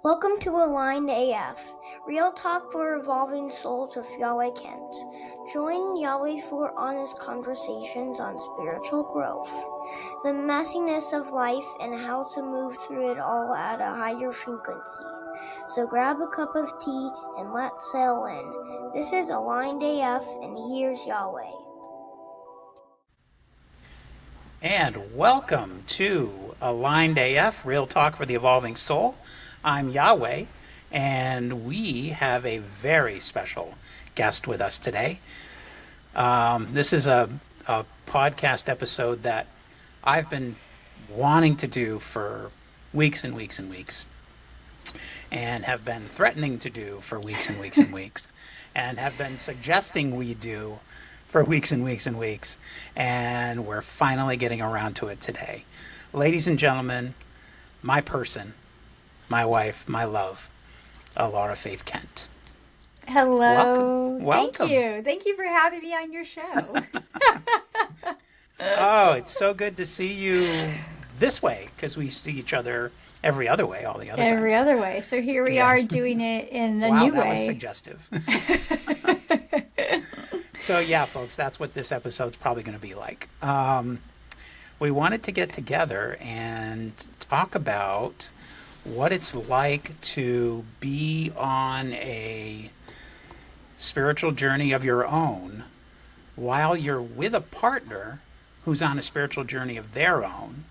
Welcome to Aligned AF, real talk for evolving souls with Yahweh Kent. Join Yahweh for honest conversations on spiritual growth, the messiness of life, and how to move through it all at a higher frequency. So grab a cup of tea and let's sail in. This is Aligned AF, and here's Yahweh. And welcome to Aligned AF, Real Talk for the Evolving Soul. I'm Yahweh, and we have a very special guest with us today. This is a podcast episode that I've been wanting to do for weeks and weeks and weeks, and have been threatening to do for weeks and weeks and weeks, and have been suggesting we do for weeks and weeks and weeks, and we're finally getting around to it today. Ladies and gentlemen, my person, my wife, my love, Ahlara Faith Kent. Hello. Welcome. Thank you for having me on your show. Oh, it's so good to see you this way, because we see each other every other way, all the other Every times. other way. So here we are doing it in a Wow, new that was way. suggestive. So yeah, folks, that's what this episode's probably going to be like. We wanted to get together and talk about what it's like to be on a spiritual journey of your own while you're with a partner who's on a spiritual journey of their own,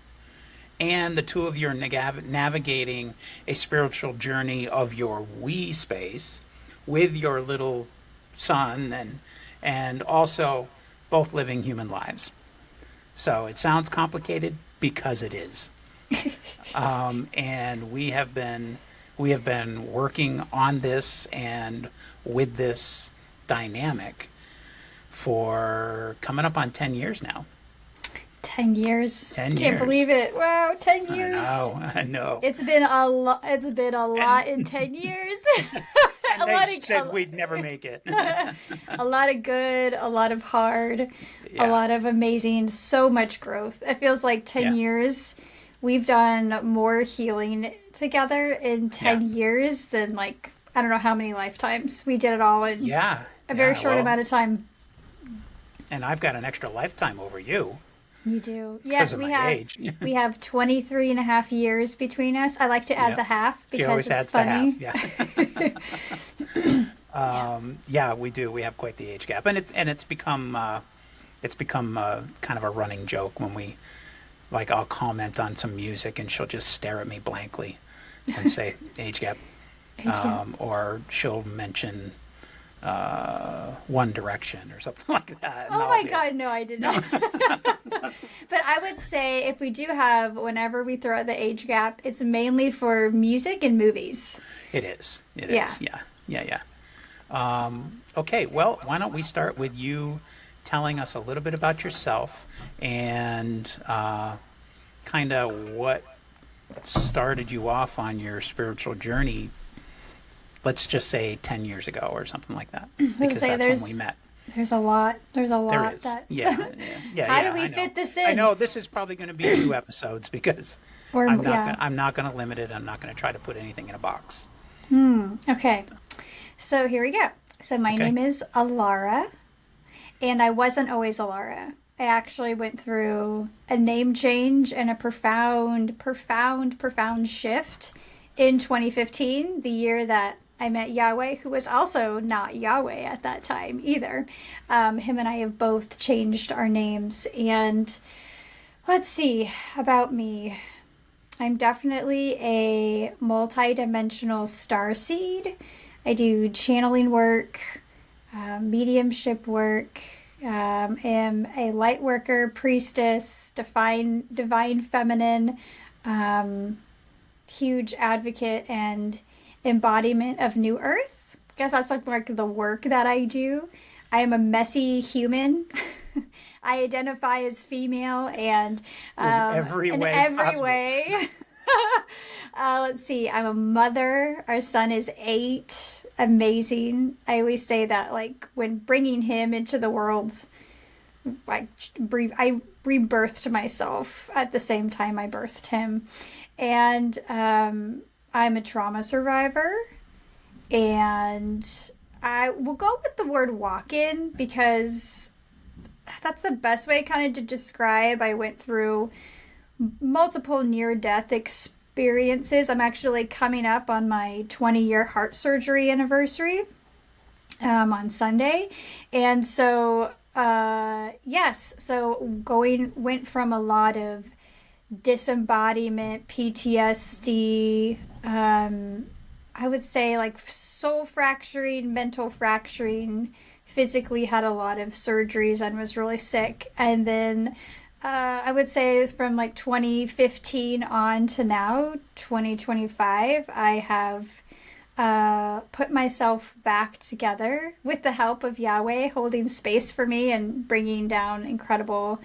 and the two of you are navigating a spiritual journey of your we space with your little son, and also both living human lives. So it sounds complicated because it is. And we have been working on this and with this dynamic for coming up on 10 years now. 10 years. 10 Can't years. believe it. Wow, 10 years. I know. It's been a lot. It's been a lot in 10 years. And they said we'd never make it. A lot of good, a lot of hard, Yeah. a lot of amazing, so much growth. It feels like 10 years. We've done more healing together in 10 years than, like, I don't know how many lifetimes. We did it all in a very short amount of time. And I've got an extra lifetime over you. You do. Yes, of we my have. age. We have 23 and a half years between us. I like to add the half She always because it's adds funny. the half. Yeah, we do. We have quite the age gap, and it's become kind of a running joke when we, like, I'll comment on some music and she'll just stare at me blankly and say age gap, or she'll mention One Direction or something like that. Oh my God, no, I did not. But I would say if we do have, whenever we throw out the age gap, it's mainly for music and movies. It is. Yeah. Yeah. Okay, well, why don't we start with you telling us a little bit about yourself and kind of what started you off on your spiritual journey, let's just say 10 years ago or something like that, because that's when we met. There's a lot. There's a lot. There is. Yeah. How do we fit this in? I know this is probably going to be 2 episodes because I'm not going to limit it. I'm not going to try to put anything in a box. Okay. So here we go. So my name is Ahlara, and I wasn't always Ahlara. I actually went through a name change and a profound shift in 2015, the year that I met Yahweh, who was also not Yahweh at that time either. Him and I have both changed our names. And let's see about me. I'm definitely a multi-dimensional starseed. I do channeling work, mediumship work, am a light worker, priestess, divine feminine, huge advocate and embodiment of New Earth. I guess that's like the work that I do. I am a messy human. I identify as female and in every way. Let's see. I'm a mother. Our son is 8. Amazing. I always say that, like, when bringing him into the world, I rebirthed myself at the same time I birthed him. And I'm a trauma survivor, and I will go with the word walk-in because that's the best way kind of to describe. I went through multiple near-death experiences. I'm actually coming up on my 20-year heart surgery anniversary on Sunday. And so, yes, so went from a lot of disembodiment, PTSD, I would say like soul fracturing, mental fracturing, physically had a lot of surgeries and was really sick. And then I would say from like 2015 on to now, 2025, I have put myself back together with the help of Yahweh holding space for me and bringing down incredible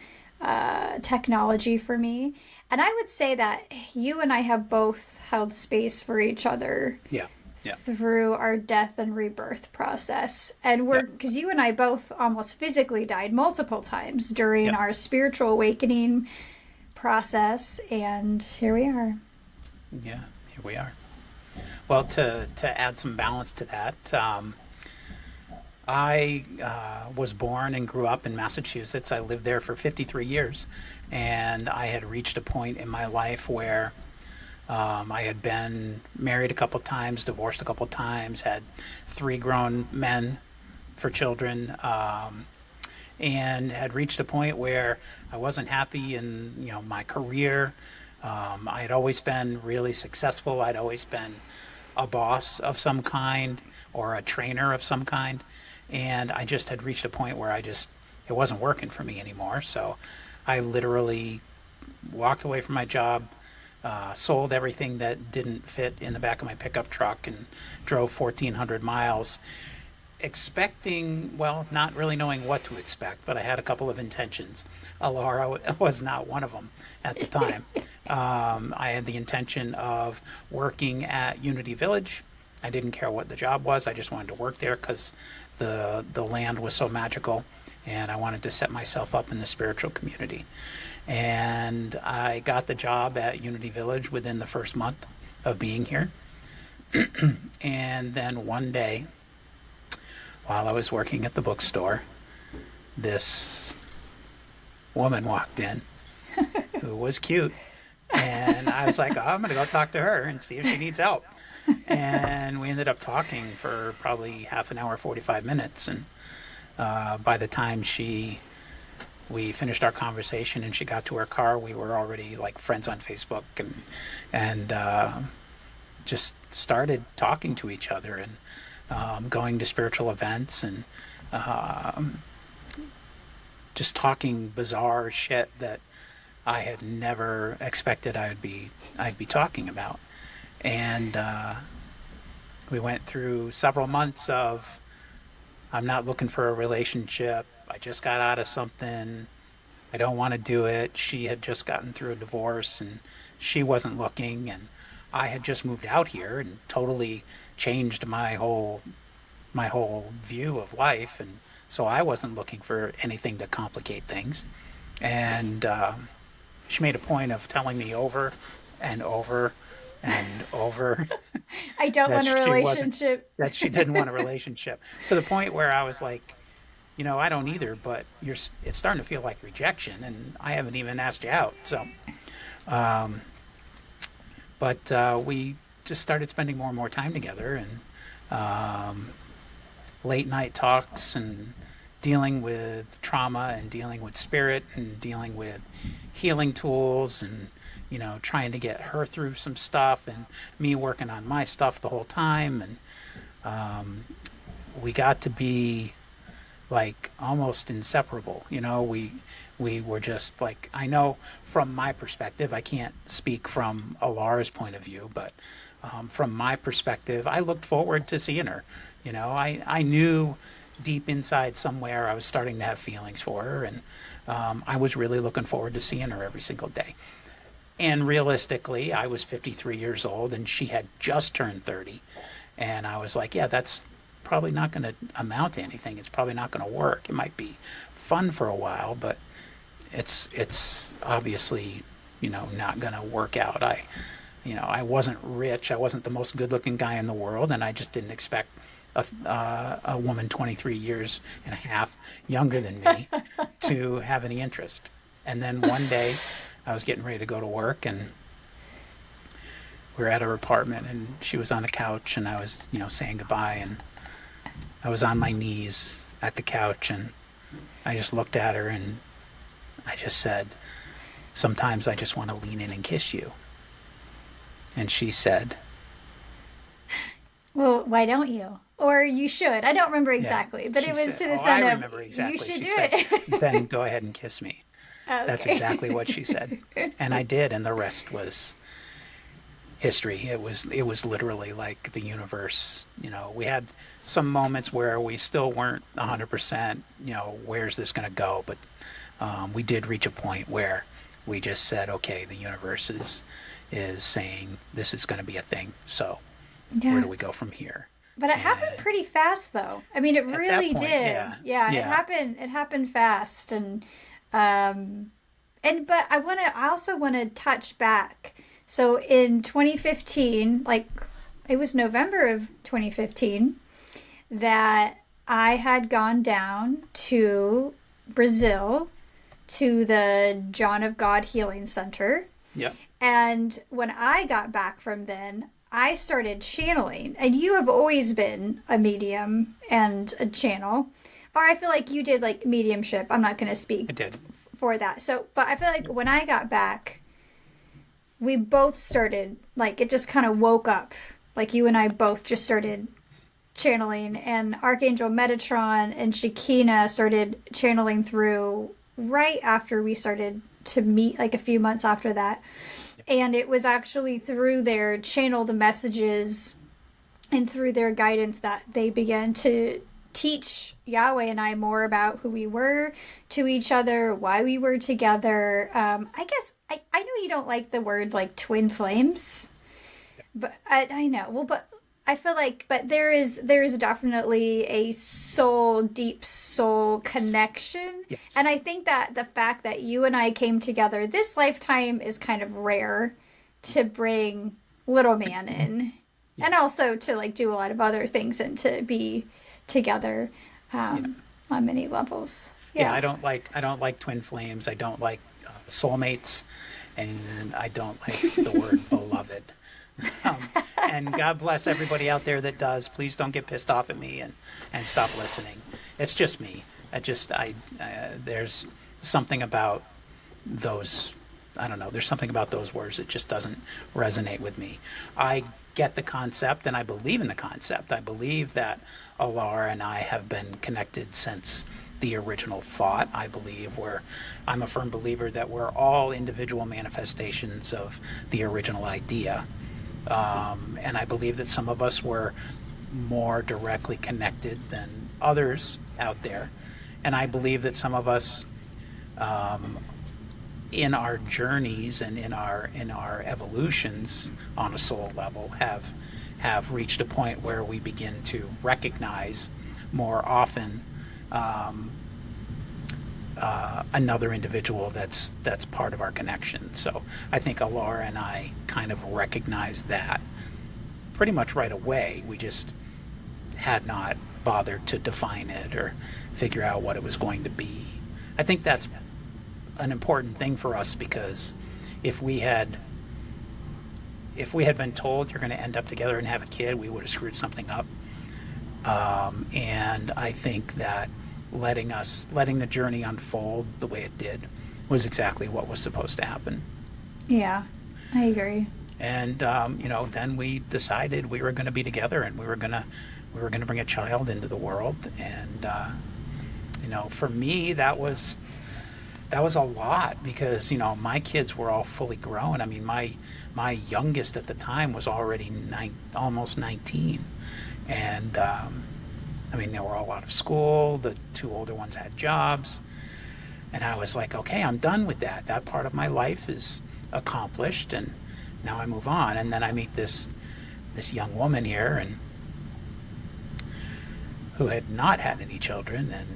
technology for me. And I would say that you and I have both held space for each other. Yeah. Yeah. Through our death and rebirth process. And because you and I both almost physically died multiple times during our spiritual awakening process. And here we are. Yeah, here we are. Well, to add some balance to that, I was born and grew up in Massachusetts. I lived there for 53 years. And I had reached a point in my life where I had been married a couple times, divorced a couple times, had 3 grown men for children, and had reached a point where I wasn't happy in my career. I had always been really successful. I'd always been a boss of some kind or a trainer of some kind, and I just had reached a point where it wasn't working for me anymore. So I literally walked away from my job. Sold everything that didn't fit in the back of my pickup truck and drove 1,400 miles, not really knowing what to expect, but I had a couple of intentions. Ahlara was not one of them at the time. I had the intention of working at Unity Village. I didn't care what the job was. I just wanted to work there because the land was so magical, and I wanted to set myself up in the spiritual community. And I got the job at Unity Village within the first month of being here. And then one day, while I was working at the bookstore, this woman walked in who was cute. And I was like, I'm going to go talk to her and see if she needs help. And we ended up talking for probably half an hour, 45 minutes. And by the time we finished our conversation and she got to her car, we were already like friends on Facebook and just started talking to each other and going to spiritual events and just talking bizarre shit that I had never expected I'd be talking about. And we went through several months of, I'm not looking for a relationship. I just got out of something. I don't want to do it. She had just gotten through a divorce and she wasn't looking, and I had just moved out here and totally changed my whole view of life, and so I wasn't looking for anything to complicate things. And she made a point of telling me over and over and over I don't want a relationship. That she didn't want a relationship, to the point where I was like, I don't either, but it's starting to feel like rejection, and I haven't even asked you out. So, but we just started spending more and more time together, and late night talks, and dealing with trauma, and dealing with spirit, and dealing with healing tools, and trying to get her through some stuff, and me working on my stuff the whole time, and we got to be like almost inseparable. We were just like, I know from my perspective, I can't speak from Alara's point of view, but from my perspective, I looked forward to seeing her. I knew deep inside somewhere I was starting to have feelings for her, and I was really looking forward to seeing her every single day. And realistically, I was 53 years old and she had just turned 30. And I was like, yeah, that's probably not going to amount to anything. It's probably not going to work. It might be fun for a while, but it's obviously, not going to work out. I wasn't rich. I wasn't the most good-looking guy in the world, and I just didn't expect a woman 23 years and a half younger than me to have any interest. And then one day, I was getting ready to go to work, and we were at her apartment, and she was on the couch, and I was, saying goodbye, and I was on my knees at the couch, and I just looked at her, and I just said, "Sometimes I just want to lean in and kiss you." And she said, "Well, why don't you? Or you should." I don't remember exactly, but it was to the sound of, remember exactly. "You should She do said, it." "Then go ahead and kiss me." Okay. That's exactly what she said. And I did, and the rest was history. It was literally like the universe. We had some moments where we still weren't 100%, where's this going to go? But we did reach a point where we just said, okay, the universe is saying this is going to be a thing. So where do we go from here? But it happened pretty fast, though. I mean, it really point, did. Yeah, it happened. It happened fast, but I also want to touch back. So in 2015, it was November of 2015, that I had gone down to Brazil to the John of God Healing Center. Yeah. And when I got back from then, I started channeling. And you have always been a medium and a channel. Or I feel like you did mediumship. I'm not going to speak I did. for that. So, but I feel like when I got back, we both started, it just kind of woke up. You and I both just started channeling, and Archangel Metatron and Shekinah started channeling through right after we started to meet, a few months after that. And it was actually through their channeled messages and through their guidance that they began to teach Yahweh and I more about who we were to each other, why we were together. I guess I know you don't like the word twin flames, but I know. Well, but I feel but there is definitely a deep soul connection. Yes. And I think that the fact that you and I came together this lifetime is kind of rare to bring little man in. Yeah. And also to do a lot of other things and to be together on many levels. Yeah, I don't like twin flames. I don't like soulmates, and I don't like the word beloved. And God bless everybody out there that does. Please don't get pissed off at me and stop listening. It's just me. There's something about those. I don't know. There's something about those words that just doesn't resonate with me. I get the concept, and I believe in the concept. I believe that Ahlara and I have been connected since the original thought. I'm a firm believer that we're all individual manifestations of the original idea. And I believe that some of us were more directly connected than others out there. And I believe that some of us, in our journeys and in our evolutions on a soul level, have reached a point where we begin to recognize more often another individual that's part of our connection. So I think Ahlara and I kind of recognized that pretty much right away. We just had not bothered to define it or figure out what it was going to be. I think that's an important thing for us, because if we had been told you're going to end up together and have a kid, we would have screwed something up. And I think that letting the journey unfold the way it did was exactly what was supposed to happen. Yeah, I agree. And then we decided we were going to be together, and we were going to bring a child into the world. And for me, that was a lot, because my kids were all fully grown. I mean, my youngest at the time was already almost 19, and they were all out of school. The two older ones had jobs, and I was like, okay, I'm done with that. That part of my life is accomplished, and now I move on. And then I meet this young woman here, and who had not had any children, and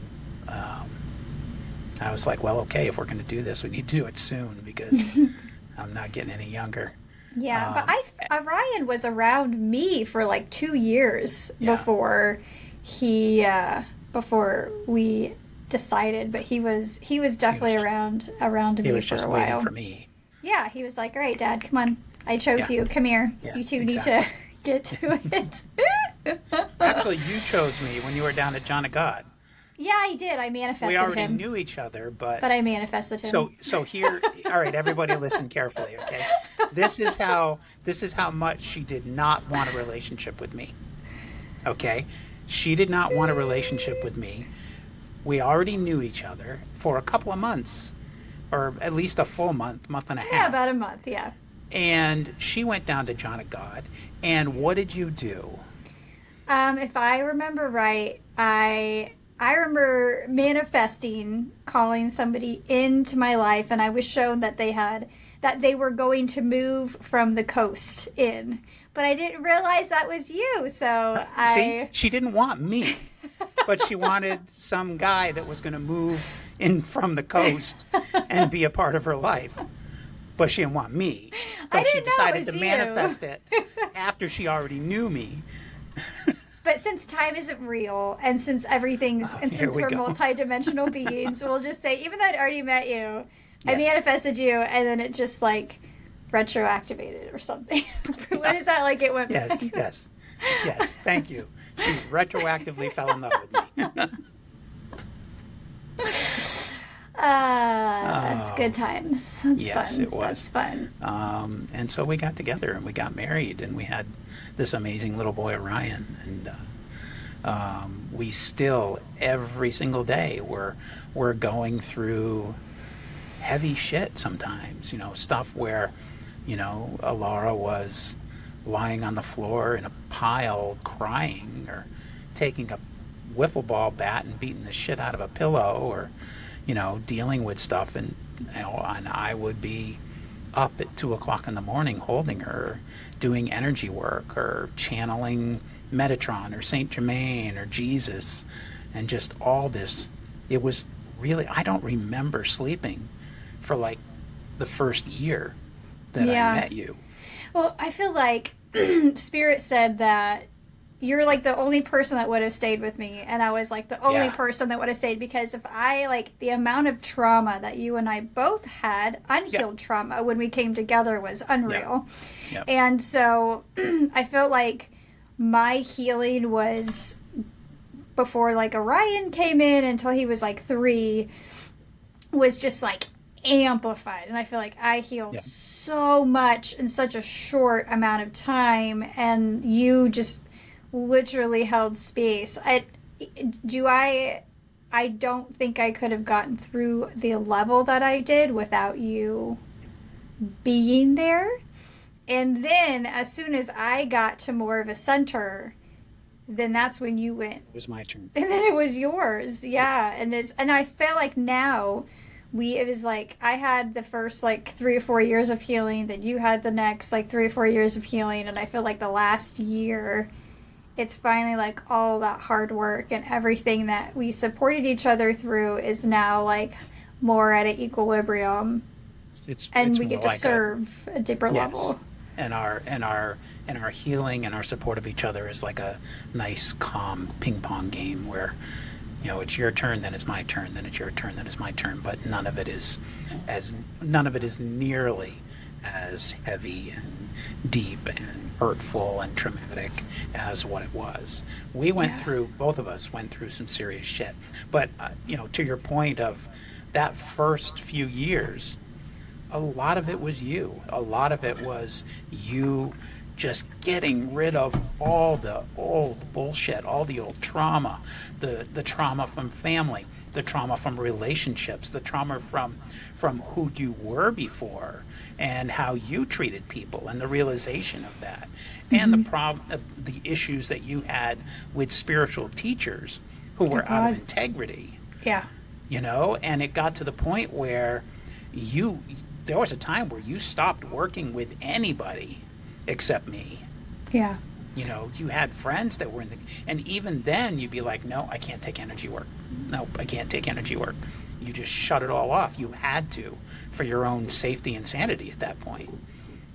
I was like, well, okay, if we're going to do this, we need to do it soon, because I'm not getting any younger. Yeah, but Orion was around me for like 2 years Yeah. before we decided. But he was definitely around He me was for just a waiting while. for me. Yeah, he was like, "All right, Dad, come on, I chose Yeah. you. Come here. Yeah, You two exactly. need to get to it." Actually, you chose me when you were down at John of God. Yeah, I did. I manifested We already him, knew each other, but I manifested him. so here, all right, everybody listen carefully, okay? This is how much she did not want a relationship with me. Okay? She did not want a relationship with me. We already knew each other for a couple of months, or at least a full month and a half. Yeah, about a month. Yeah. And she went down to John of God, and what did you do? If I remember right, I remember manifesting, calling somebody into my life, and I was shown that they were going to move from the coast in, but I didn't realize that was you. So See, she didn't want me, but she wanted some guy that was going to move in from the coast and be a part of her life. But she didn't want me. But I she didn't know it decided was to you. manifest it after she already knew me. But since time isn't real, and since since we we're go. multi-dimensional beings, we'll just say, even though I'd already met you, I Yes. manifested you, and then it just like retroactivated or something. What is that like? It went Yes, back. yes. Thank you. She retroactively fell in love with me. That's good times. That's Yes, fun. it was. That's fun. And so we got together and we got married and we had this amazing little boy, Ryan. And we still, every single day, we're going through heavy shit sometimes, stuff where, Ahlara was lying on the floor in a pile crying, or taking a wiffle ball bat and beating the shit out of a pillow, or, dealing with stuff. And I would be up at 2 o'clock in the morning holding her, doing energy work or channeling Metatron or Saint Germain or Jesus, and just all this. It was really, I don't remember sleeping for like the first year that Yeah. I met you. Well, I feel like Spirit said that you're like the only person that would have stayed with me, and I was like the only Yeah. person that would have stayed, because if I like the amount of trauma that you and I both had, unhealed trauma when we came together, was unreal. Yeah. And so I felt like my healing was before like Orion came in until he was like 3, was just like amplified. And I feel like I healed so much in such a short amount of time, and you just literally held space. I don't think I could have gotten through the level that I did without you being there. And then as soon as I got to more of a center, then that's when you went. It was my turn. And then it was yours. Yeah. And I feel like now it was like I had the first like 3 or 4 years of healing, then you had the next like 3 or 4 years of healing, and I feel like the last year it's finally like all that hard work and everything that we supported each other through is now like more at an equilibrium, and we get to serve a deeper level. And our healing and our support of each other is like a nice calm ping pong game where it's your turn, then it's my turn, then it's your turn, then it's my turn, but none of it is nearly as heavy and deep and hurtful and traumatic as what it was. Both of us went through some serious shit. But to your point of that first few years, a lot of it was you. A lot of it was you just getting rid of all the old bullshit, all the old trauma, the trauma from family, the trauma from relationships, the trauma from who you were before and how you treated people, and the realization of that, and the issues that you had with spiritual teachers who were out of integrity. Yeah. And it got to the point where there was a time where you stopped working with anybody except me. Yeah. You had friends that were and even then you'd be like, no, I can't take energy work. No, I can't take energy work. You just shut it all off. You had to, for your own safety and sanity at that point.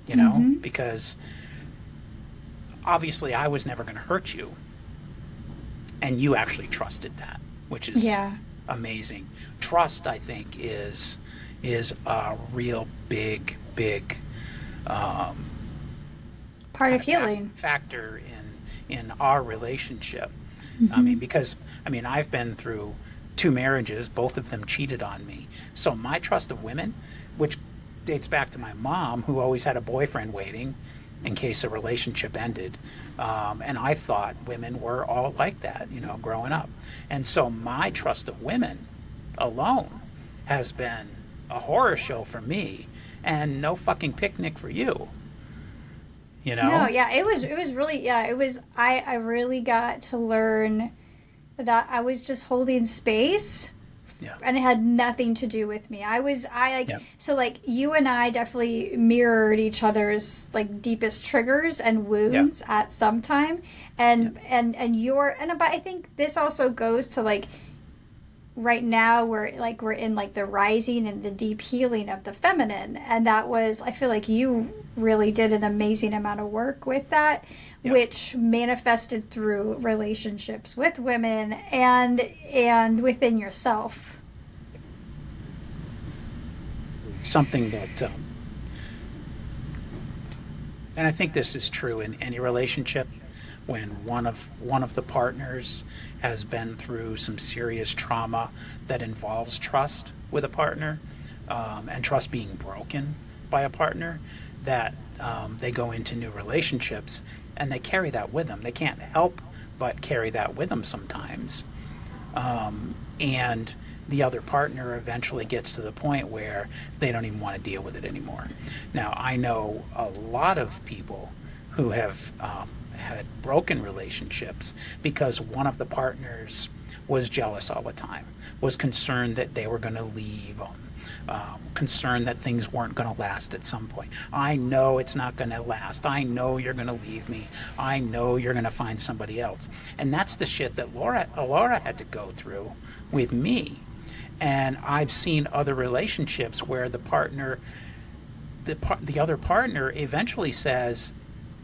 you know, because obviously I was never going to hurt you. And you actually trusted that, which is amazing. Trust, I think, is a real big part of healing factor in our relationship. I mean, because I've been through 2 marriages, both of them cheated on me. So my trust of women, which dates back to my mom, who always had a boyfriend waiting in case a relationship ended. And I thought women were all like that, you know, growing up. And so my trust of women alone has been a horror show for me and no fucking picnic for you. You know? No, yeah, it was really, I really got to learn that I was just holding space. Yeah. And it had nothing to do with me. So like you and I definitely mirrored each other's like deepest triggers and wounds at some time. But I think this also goes to like right now we're in like the rising and the deep healing of the feminine. And that was, I feel like you really did an amazing amount of work with that, which manifested through relationships with women and within yourself. Something that, and I think this is true in any relationship, when one of the partners has been through some serious trauma that involves trust with a partner, and trust being broken by a partner, that they go into new relationships and they carry that with them. They can't help but carry that with them sometimes. And the other partner eventually gets to the point where they don't even want to deal with it anymore. Now, I know a lot of people who have had broken relationships because one of the partners was jealous all the time, was concerned that they were going to leave, concerned that things weren't going to last at some point. I know it's not going to last. I know you're going to leave me. I know you're going to find somebody else. And that's the shit that Laura had to go through with me. And I've seen other relationships where the other partner eventually says,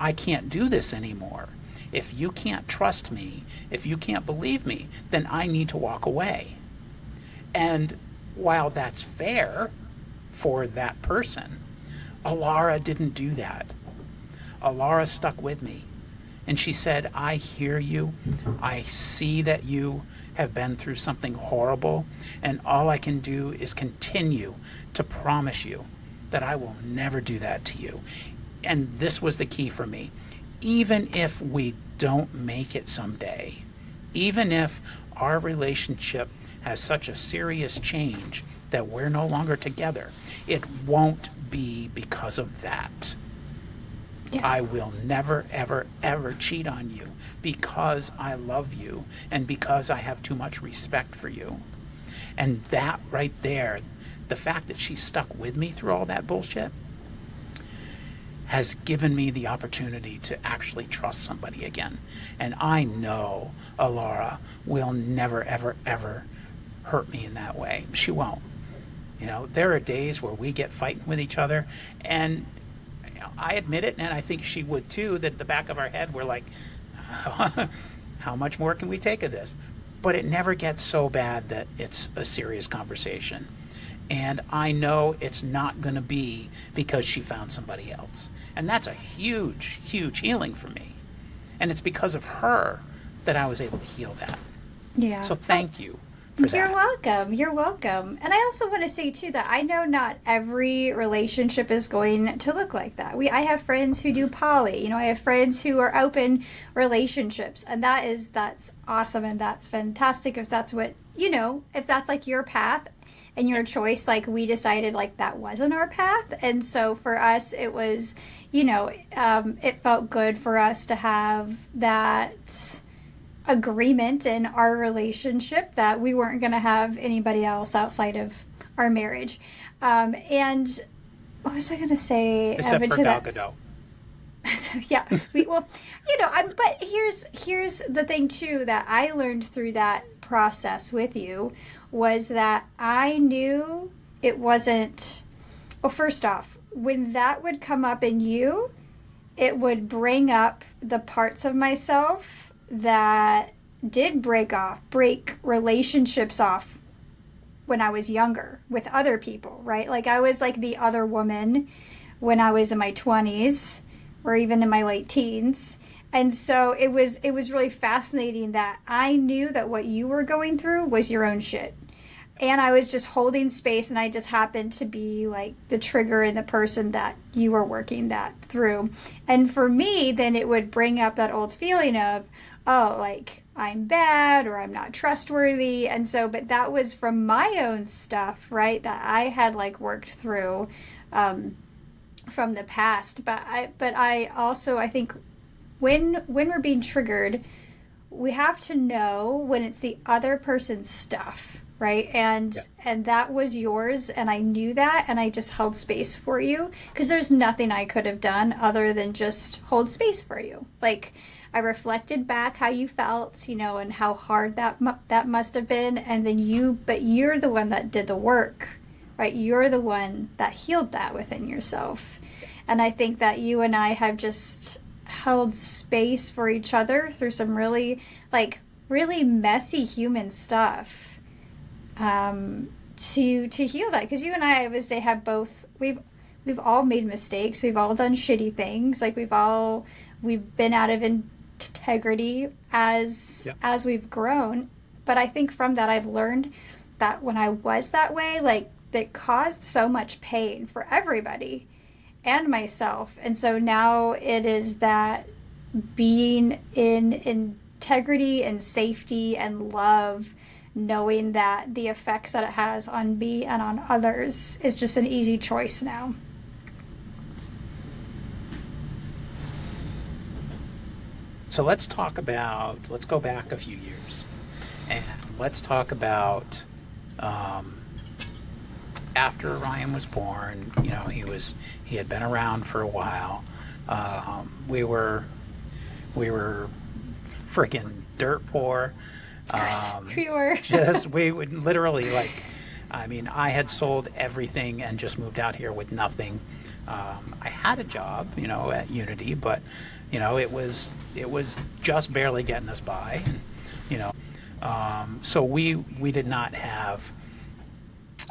I can't do this anymore. If you can't trust me, if you can't believe me, then I need to walk away. And while that's fair for that person, Ahlara didn't do that. Ahlara stuck with me. And she said, I hear you. I see that you have been through something horrible, and all I can do is continue to promise you that I will never do that to you. And this was the key for me. Even if we don't make it someday, even if our relationship has such a serious change that we're no longer together, it won't be because of that. Yeah. I will never, ever, ever cheat on you because I love you and because I have too much respect for you. And that right there, the fact that she stuck with me through all that bullshit, has given me the opportunity to actually trust somebody again. And I know Ahlara will never, ever, ever hurt me in that way. She won't. You know, there are days where we get fighting with each other, and you know, I admit it, and I think she would too, that at the back of our head we're like, how much more can we take of this? But it never gets so bad that it's a serious conversation. And I know it's not going to be because she found somebody else. And that's a huge, huge healing for me. And it's because of her that I was able to heal that. Yeah. So thank you for that. You're welcome. You're welcome. And I also want to say, too, that I know not every relationship is going to look like that. I have friends who do poly. You know, I have friends who are open relationships. And that's awesome. And that's fantastic if that's what, you know, if that's like your path and your choice. Like, we decided like that wasn't our path. And so for us, it was, you know, it felt good for us to have that agreement in our relationship that we weren't going to have anybody else outside of our marriage. And what was I going to say? Except for Gal Gadot. So, yeah, well, you know, but here's the thing too that I learned through that process with you was that I knew it wasn't. Well, first off, when that would come up in you, it would bring up the parts of myself that did break relationships off when I was younger with other people, right? Like I was like the other woman when I was in my 20s or even in my late teens. And so it was really fascinating that I knew that what you were going through was your own shit. And I was just holding space, and I just happened to be like the trigger and the person that you were working that through. And for me, then it would bring up that old feeling of, oh, like I'm bad or I'm not trustworthy. And so, but that was from my own stuff, right? That I had like worked through from the past. But I also, I think when we're being triggered, we have to know when it's the other person's stuff, right? And that was yours, and I knew that, and I just held space for you because there's nothing I could have done other than just hold space for you. Like I reflected back how you felt, you know, and how hard that must have been, and then you're the one that did the work, right? You're the one that healed that within yourself. And I think that you and I have just held space for each other through some really messy human stuff to heal that, because you and I would say have both, we've all made mistakes, we've all done shitty things, like we've been out of integrity as we've grown. But I think from that I've learned that when I was that way, like that caused so much pain for everybody and myself. And so now it is that being in integrity and safety and love, knowing that the effects that it has on me and on others is just an easy choice now. So let's go back a few years, and let's talk about after Ryan was born. You know, he had been around for a while. We were freaking dirt poor. We were. We would literally, like, I mean, I had sold everything and just moved out here with nothing. I had a job, you know, at Unity, but you know, it was just barely getting us by, you know. So we did not have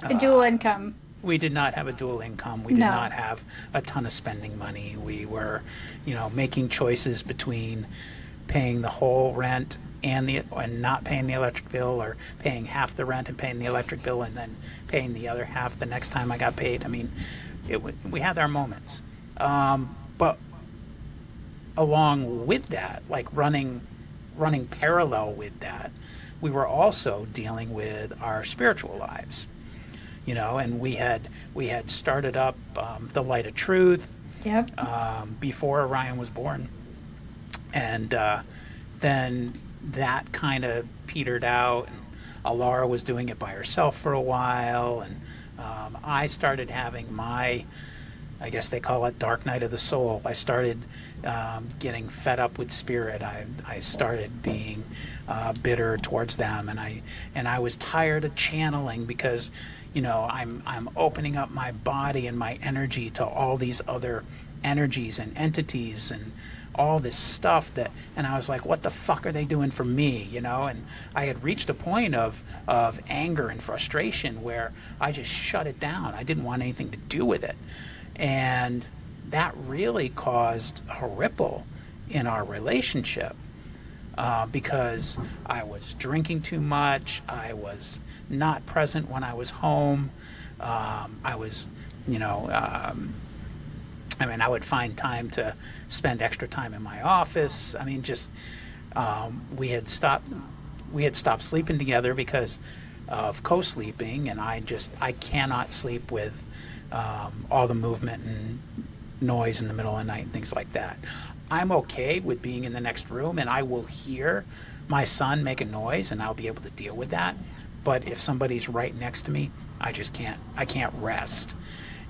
a dual income. We did not have a dual income. We did not have a ton of spending money. We were, you know, making choices between paying the whole rent and not paying the electric bill, or paying half the rent and paying the electric bill and then paying the other half the next time I got paid. I mean, we had our moments. But along with that, like running parallel with that, we were also dealing with our spiritual lives, you know. And we had started up the Light of Truth before Orion was born, and then that kind of petered out, and Ahlara was doing it by herself for a while, and I started having my, I guess they call it dark night of the soul. I started getting fed up with spirit. I started being bitter towards them, and I was tired of channeling, because, you know, I'm opening up my body and my energy to all these other energies and entities and all this stuff and I was like, what the fuck are they doing for me, you know? And I had reached a point of anger and frustration where I just shut it down. I didn't want anything to do with it. And that really caused a ripple in our relationship, because I was drinking too much. I was not present when I was home. I was, you know, I mean, I would find time to spend extra time in my office. I mean, just we had stopped sleeping together because of co-sleeping, and I cannot sleep with all the movement and noise in the middle of the night and things like that. I'm okay with being in the next room, and I will hear my son make a noise, and I'll be able to deal with that. But if somebody's right next to me, I can't rest.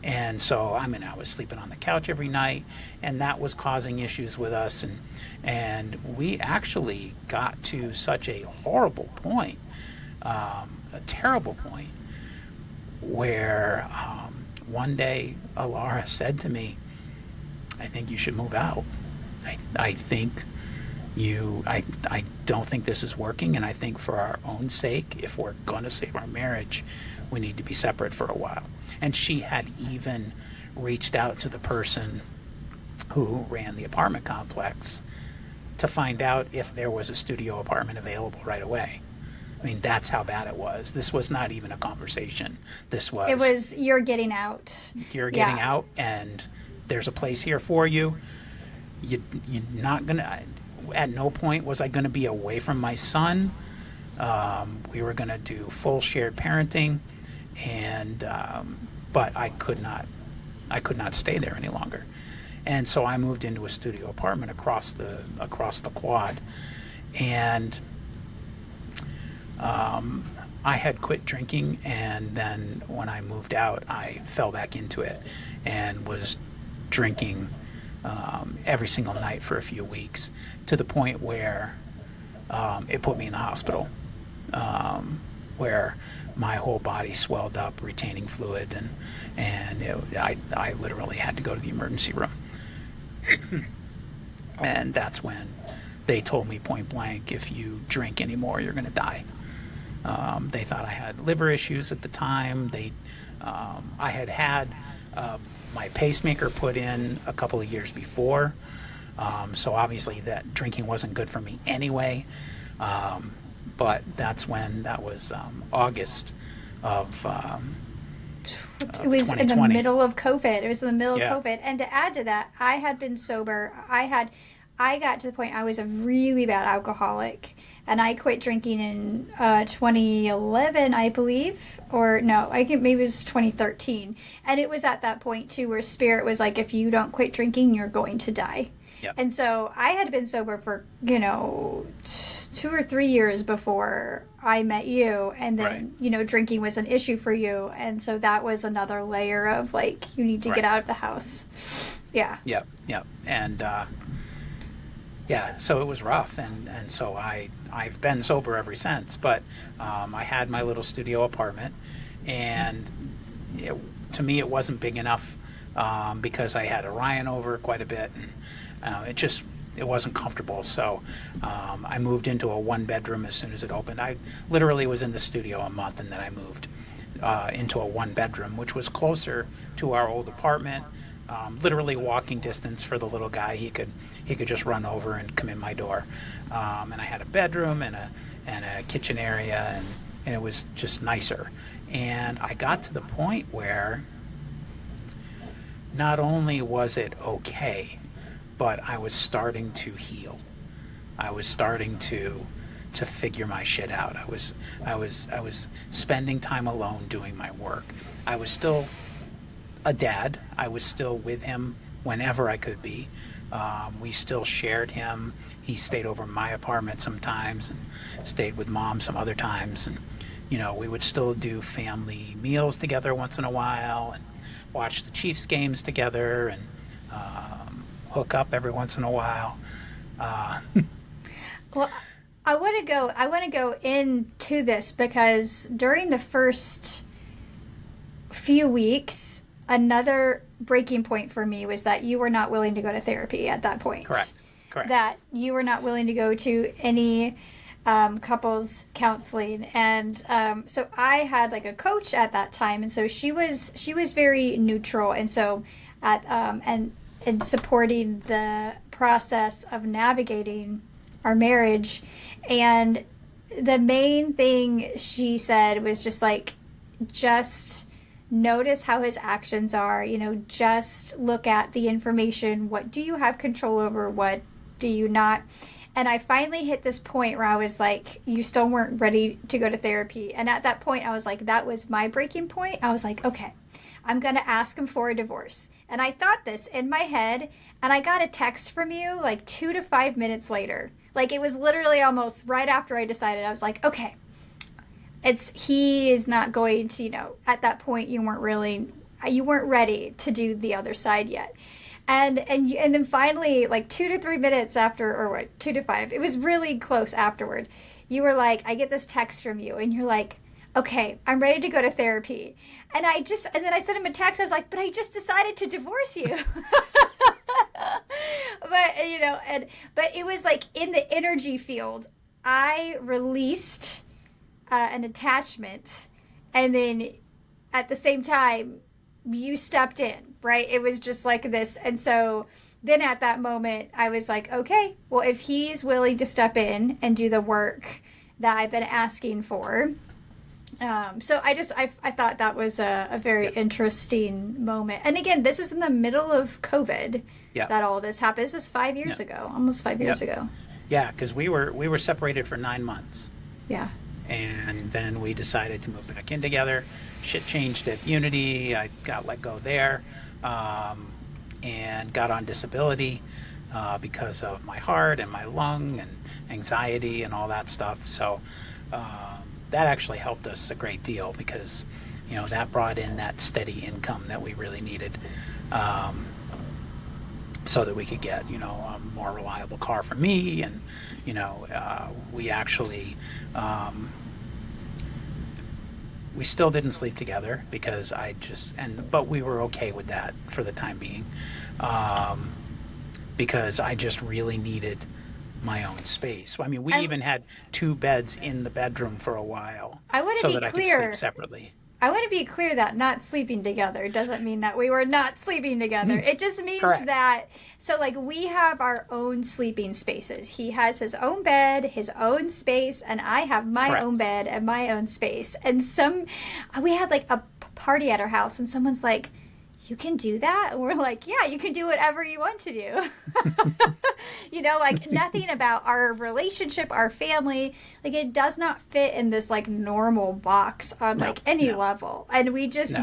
And so, I mean, I was sleeping on the couch every night, and that was causing issues with us. And we actually got to such a horrible point, a terrible point, where one day, Ahlara said to me, I think you should move out. I think I don't think this is working, and I think for our own sake, if we're going to save our marriage, we need to be separate for a while. And she had even reached out to the person who ran the apartment complex to find out if there was a studio apartment available right away. I mean, that's how bad it was. This was not even a conversation. It was, you're getting out. You're getting out, and there's a place here for you. You're not going to... At no point was I going to be away from my son. We were going to do full shared parenting, and but I could not stay there any longer. And so I moved into a studio apartment across the quad, and I had quit drinking, and then when I moved out, I fell back into it and was drinking every single night for a few weeks, to the point where it put me in the hospital, where my whole body swelled up, retaining fluid, and I literally had to go to the emergency room. And that's when they told me point blank, if you drink anymore, you're going to die. They thought I had liver issues at the time. I had my pacemaker put in a couple of years before, so obviously that drinking wasn't good for me anyway. But that was August of it was 2020. in the middle of COVID. It was in the middle of COVID. And to add to that, I had been sober. I got to the point I was a really bad alcoholic, and I quit drinking in 2011, I believe, or no, I think maybe it was 2013. And it was at that point too where Spirit was like, if you don't quit drinking, you're going to die. Yep. And so I had been sober for 2 or 3 years before I met you, and then drinking was an issue for you, and so that was another layer of like, you need to get out of the house. Yep. And so it was rough, and so I've been sober ever since. But I had my little studio apartment, and to me it wasn't big enough, because I had Orion over quite a bit, and it wasn't comfortable. So I moved into a 1-bedroom as soon as it opened. I literally was in the studio a month, and then I moved into a 1-bedroom, which was closer to our old apartment. Literally walking distance for the little guy. He could just run over and come in my door. And I had a bedroom and a kitchen area, and it was just nicer. And I got to the point where not only was it okay, but I was starting to heal. I was starting to figure my shit out. I was spending time alone doing my work. I was still a dad. I was still with him whenever I could be. We still shared him. He stayed over my apartment sometimes and stayed with Mom some other times. And, we would still do family meals together once in a while, and watch the Chiefs games together, and hook up every once in a while. Well, I want to go into this because during the first few weeks, another breaking point for me was that you were not willing to go to therapy at that point. Correct. That you were not willing to go to any couples counseling, and so I had like a coach at that time, and so she was very neutral, and so at and supporting the process of navigating our marriage. And the main thing she said was just notice how his actions are, just look at the information. What do you have control over? What do you not? And I finally hit this point where I was like, you still weren't ready to go to therapy. And at that point, I was like, that was my breaking point. I was like, okay, I'm going to ask him for a divorce. And I thought this in my head, and I got a text from you like 2 to 5 minutes later. Like, it was literally almost right after I decided. I was like, okay, he is not going to, at that point you weren't ready to do the other side yet. And then finally, like 2 to 3 minutes after, or what, 2 to 5, it was really close afterward, you were like, I get this text from you, and you're like, okay, I'm ready to go to therapy. And then I sent him a text. I was like, but I just decided to divorce you. But, but it was like in the energy field, I released an attachment, and then at the same time, you stepped in, right? It was just like this. And so then at that moment, I was like, okay, well, if he's willing to step in and do the work that I've been asking for. So I thought that was a very interesting moment. And again, this was in the middle of COVID that all this happened. This was 5 years ago, almost 5 years ago. Yeah, because we were separated for 9 months. Yeah. And then we decided to move back in together. Shit changed at Unity. I got let go there, and got on disability because of my heart and my lung and anxiety and all that stuff. So that actually helped us a great deal because, that brought in that steady income that we really needed, so that we could get, a more reliable car for me. And, we actually, we still didn't sleep together because but we were okay with that for the time being, because I just really needed my own space. I mean, we even had 2 beds in the bedroom for a while. I want to so be that clear. I could sleep separately. I want to be clear that not sleeping together doesn't mean that we were not sleeping together. It just means that, so like we have our own sleeping spaces. He has his own bed, his own space, and I have my own bed and my own space. And we had like a party at our house and someone's like, you can do that? And we're like, yeah, you can do whatever you want to do. Like nothing about our relationship, our family, like it does not fit in this like normal box on any level. And we just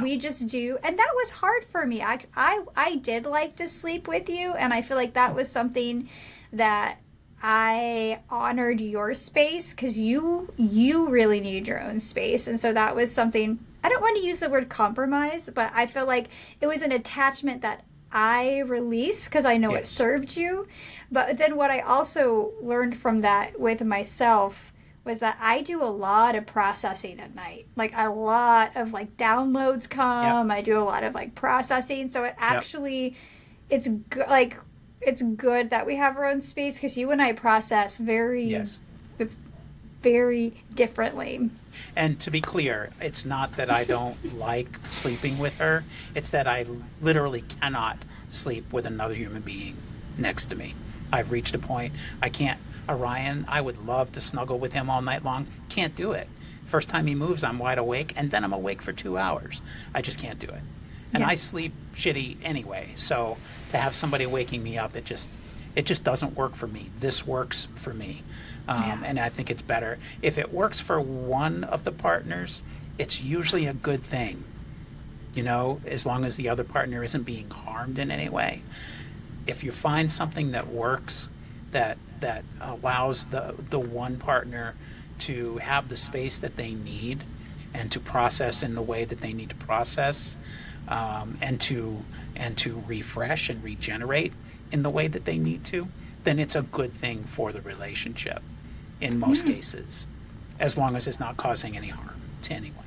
do. And that was hard for me. I did like to sleep with you. And I feel like that was something that I honored your space because you really need your own space. And so that was something, I don't want to use the word compromise, but I feel like it was an attachment that I released because I know it served you. But then what I also learned from that with myself was that I do a lot of processing at night. Like a lot of like downloads come. I do a lot of like processing. So it actually, it's good that we have our own space because you and I process very differently. And to be clear, it's not that I don't like sleeping with her. It's that I literally cannot sleep with another human being next to me. I've reached a point. I can't. Orion, I would love to snuggle with him all night long. Can't do it. First time he moves, I'm wide awake, and then I'm awake for 2 hours. I just can't do it. And I sleep shitty anyway. So to have somebody waking me up, it just doesn't work for me. This works for me. And I think it's better. If it works for one of the partners, it's usually a good thing, as long as the other partner isn't being harmed in any way. If you find something that works, that allows the one partner to have the space that they need and to process in the way that they need to process, and to refresh and regenerate in the way that they need to, then it's a good thing for the relationship in most cases, as long as it's not causing any harm to anyone.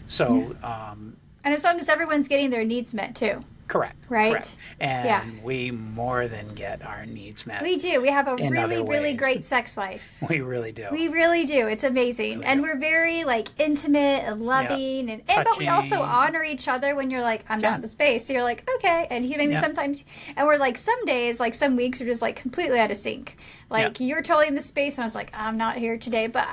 So, and as long as everyone's getting their needs met too. Correct. Right. Correct. And we more than get our needs met. We do. We have a really great sex life. We really do. We really do. It's amazing. And we're very like intimate and loving and but we also honor each other when you're like, I'm not in the space. So you're like, okay. And he maybe sometimes, and we're like some days, like some weeks are just like completely out of sync. Like you're totally in the space and I was like, I'm not here today. But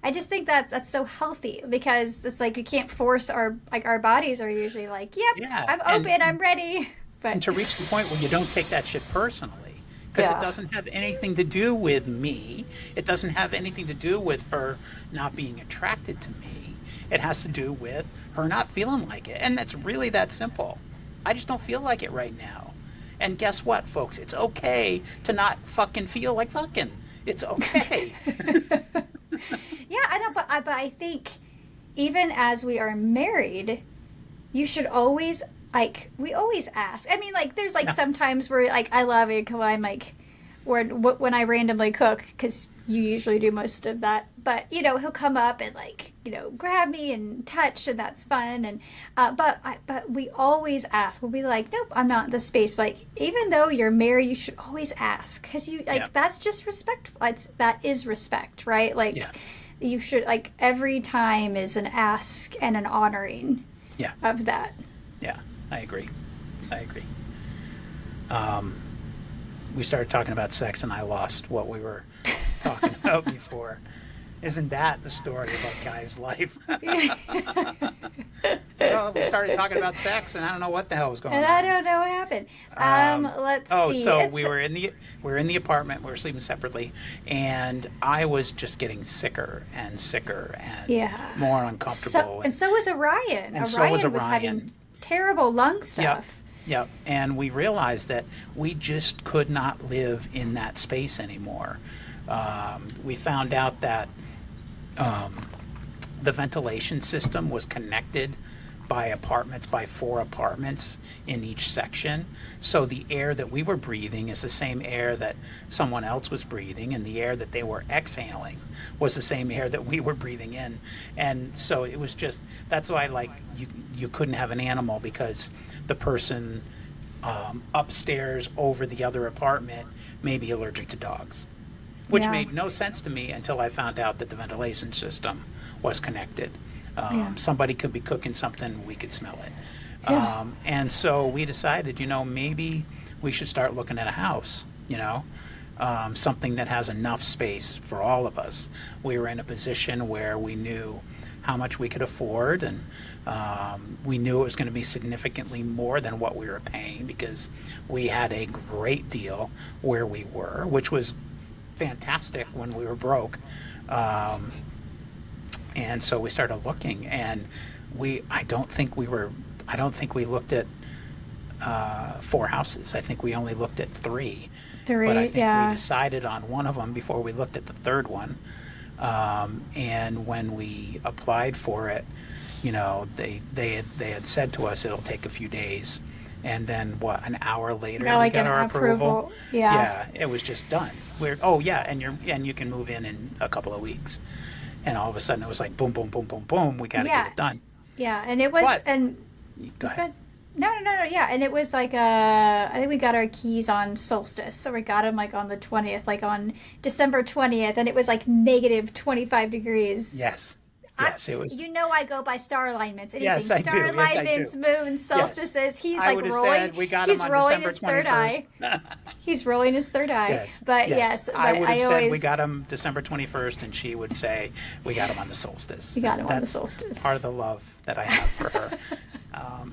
I just think that's so healthy because it's like you can't force our bodies are usually like, I'm open, I'm ready. But and to reach the point where you don't take that shit personally, because it doesn't have anything to do with me. It doesn't have anything to do with her not being attracted to me. It has to do with her not feeling like it. And that's really that simple. I just don't feel like it right now. And guess what, folks? It's okay to not fucking feel like fucking. It's okay. I know, but I think even as we are married, you should always we always ask. I mean, like there's like sometimes where like I love you, I'm like, when I randomly cook, because you usually do most of that. But he'll come up and grab me and touch, and that's fun. And but we always ask. We'll be like, nope, I'm not in the space. But even though you're married, you should always ask, because that's just respect. That is respect, right? You should, every time is an ask and an honoring. Of that. Yeah, I agree. We started talking about sex, and I lost what we were talking about before. Isn't that the story of a guy's life? Well, we started talking about sex, and I don't know what the hell was going on. And I don't know what happened. Let's see. So we were in the apartment. We were sleeping separately, and I was just getting sicker and sicker and more uncomfortable. So was Orion. Orion was having terrible lung stuff. Yep. And we realized that we just could not live in that space anymore. We found out that the ventilation system was connected by 4 apartments in each section. So the air that we were breathing is the same air that someone else was breathing, and the air that they were exhaling was the same air that we were breathing in. And so it was just, that's why you couldn't have an animal, because the person upstairs over the other apartment may be allergic to dogs, which made no sense to me until I found out that the ventilation system was connected. Somebody could be cooking something, we could smell it. And so we decided, maybe we should start looking at a house, something that has enough space for all of us. We were in a position where we knew how much we could afford, and we knew it was going to be significantly more than what we were paying, because we had a great deal where we were, which was fantastic when we were broke. And so we started looking, and I don't think we looked at 4 houses. I think we only looked at 3. But I think we decided on one of them before we looked at the third one. And when we applied for it, they had said to us it'll take a few days, and then an hour later we got our approval. Yeah, it was just done. And you can move in a couple of weeks, and all of a sudden it was like boom, boom, boom, boom, boom. We got to get it done. Yeah, and it was Go ahead. No. Yeah, and it was I think we got our keys on solstice, so we got them on the 20th, on December 20th, and it was negative 25 degrees. Yes, it was. I go by star alignments. Anything. Yes, I star do. alignments, moon, solstices. Yes. He's I would have rolling. said we got him on rolling December his third 21st. eye. He's rolling his third eye. Yes. But yes, I would have said we got him December 21st, and she would say we got him on the solstice. We got him on the solstice. Part of the love that I have for her.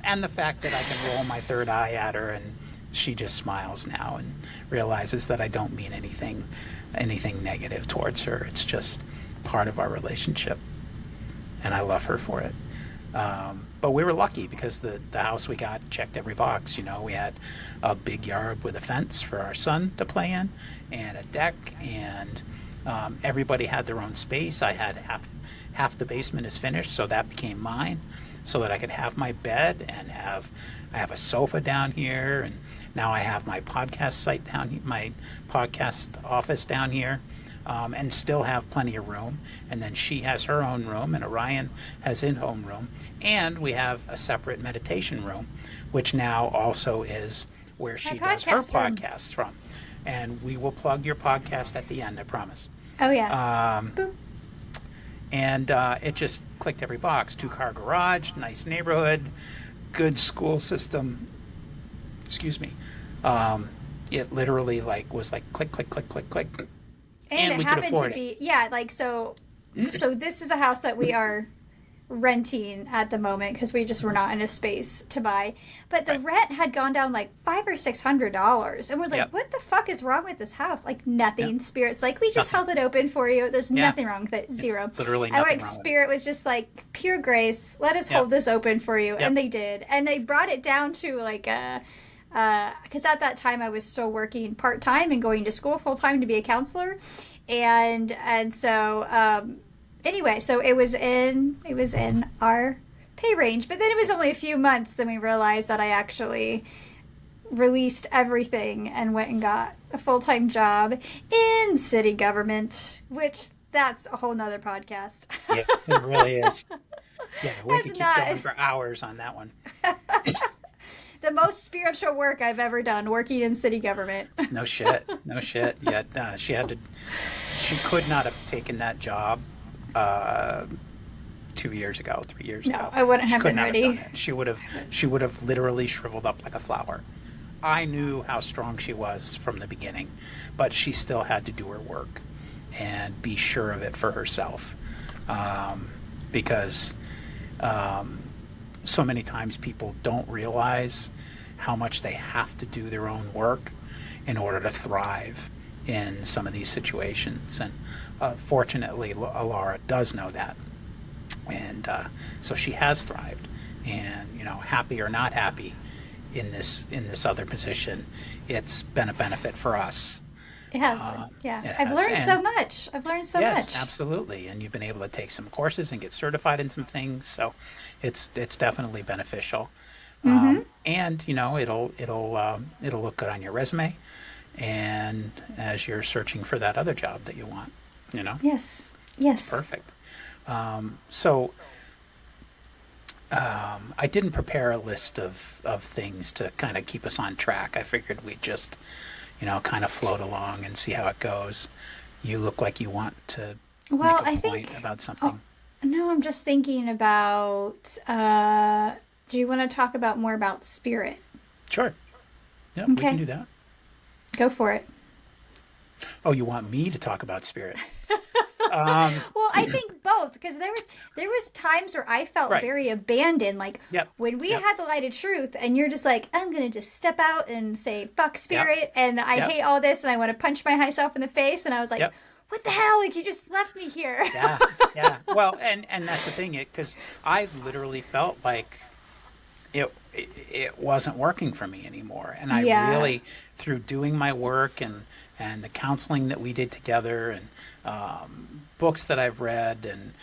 And the fact that I can roll my third eye at her, and she just smiles now and realizes that I don't mean anything negative towards her. It's just part of our relationship, and I love her for it. But we were lucky because the house we got checked every box. We had a big yard with a fence for our son to play in, and a deck, and everybody had their own space. I had half the basement is finished, so that became mine, so that I could have my bed and I have a sofa down here, and now I have my podcast site down here, my podcast office down here, and still have plenty of room. And then she has her own room, and Orion has his home room, and we have a separate meditation room, which now also is where she does her podcasts from. And we will plug your podcast at the end, I promise. Oh yeah. And it just clicked every box. 2-car garage, nice neighborhood, good school system. Excuse me. It literally was click, click, click, click, click. And we it could happened afford to be, so this is a house that we are renting at the moment because we just were not in a space to buy. But the rent had gone down $500 or $600, and we're like, what the fuck is wrong with this house? Nothing. Spirit's we just held it open for you. There's nothing wrong with it. Zero. It's literally nothing wrong with it. Spirit was just pure grace. Let us hold this open for you, and they did. And they brought it down to because at that time I was still working part-time and going to school full-time to be a counselor, and so anyway, so it was in our pay range, but then it was only a few months, then we realized that I actually released everything and went and got a full-time job in city government, which that's a whole nother podcast. Yeah, it really is. Yeah, we That's could keep not going for hours on that one. the most spiritual work I've ever done, working in city government. No shit. No shit. Yet she could not have taken that job 2 years ago, 3 years ago. No, I wouldn't She have could been not ready. Have done it. She would have literally shriveled up like a flower. I knew how strong she was from the beginning, but she still had to do her work and be sure of it for herself, because so many times people don't realize how much they have to do their own work in order to thrive in some of these situations. And fortunately, Ahlara does know that. And so she has thrived. And, happy or not happy in this other position, it's been a benefit for us. It has been. Yeah. it I've has. learned And- so much. I've learned so Yes, much. absolutely. And you've been able to take some courses and get certified in some things, so it's definitely beneficial. And it'll look good on your resume, and as you're searching for that other job that you want, Yes. Yes. perfect. So I didn't prepare a list of things to kind of keep us on track. I figured we'd just kind of float along and see how it goes. You look like you want to Well, make a I point think. about something. No, I'm just thinking about. Do you want to talk about more about spirit? Sure. Yeah, we Okay. can do that. Go for it. Oh, you want me to talk about spirit? Well, I think both, because there was times where I felt Right. very abandoned. Like Yep. when we Yep. had the light of truth, and you're just like, I'm gonna just step out and say fuck spirit, and I Yep. hate all this, and I want to punch myself in the face, and I was like, Yep. what the hell? Like you just left me here. Yeah, yeah. Well, and that's the thing, because I literally felt like it wasn't working for me anymore, and I Yeah. really, through doing my work and the counseling that we did together, and books that I've read, and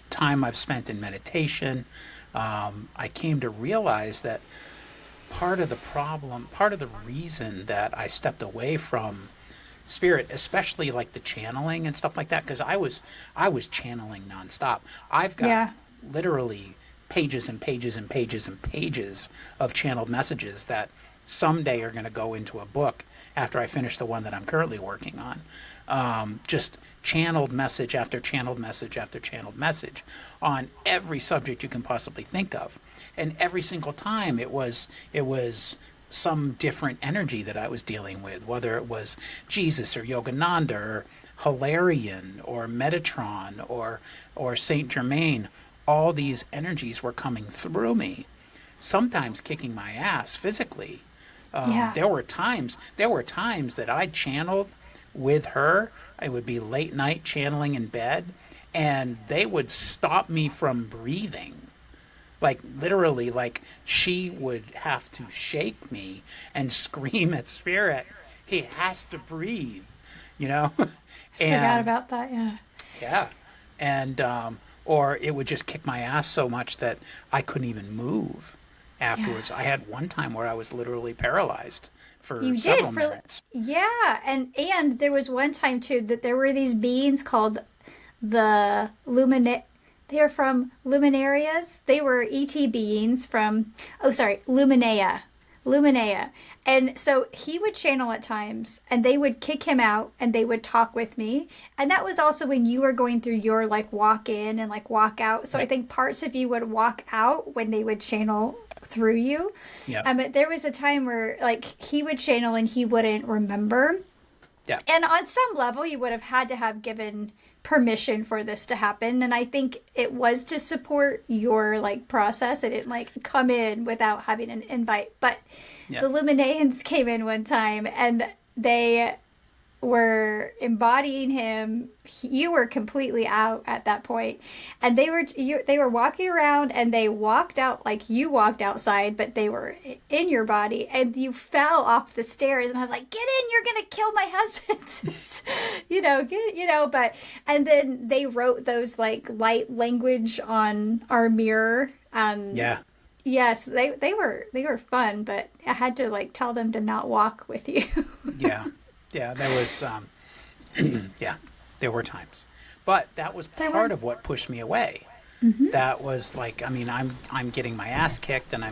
time I've spent in meditation, I came to realize that part of the reason that I stepped away from spirit, especially like the channeling and stuff like that, because I was channeling nonstop. I've got Yeah. literally pages and pages and pages and pages of channeled messages that someday are going to go into a book after I finish the one that I'm currently working on. Just channeled message after channeled message after channeled message on every subject you can possibly think of, and every single time it was some different energy that I was dealing with, whether it was Jesus or Yogananda or Hilarion or Metatron or Saint Germain. All these energies were coming through me, sometimes kicking my ass physically. Yeah. There were times that I channeled with her. I would be late night channeling in bed, and they would stop me from breathing. Like literally, like she would have to shake me and scream at spirit, he has to breathe, and Forgot about that. Yeah. yeah, and or it would just kick my ass so much that I couldn't even move afterwards. Yeah. I had one time where I was literally paralyzed for You several did for minutes. yeah, and there was one time too that there were these beings called the They are from Luminarias. They were ET beings from Luminea. And so he would channel at times, and they would kick him out, and they would talk with me. And that was also when you were going through your like walk in and like walk out. So I think parts of you would walk out when they would channel through you. Yeah. But there was a time where like he would channel and he wouldn't remember. Yeah. And on some level, you would have had to have given permission for this to happen. And I think it was to support your like process. It didn't like come in without having an invite. But Yeah. the Luminarians came in one time and they were embodying him. You were completely out at that point, and they were walking around, and they walked out like you walked outside, but they were in your body, and you fell off the stairs, and I was like, get in, you're gonna kill my husband. But and then they wrote those like light language on our mirror, and Yeah. Yes, they were fun, but I had to like tell them to not walk with you. Yeah, yeah, there was, yeah, there were times, but that was There part were. of what pushed me away. That was like, I mean, I'm getting my ass kicked, and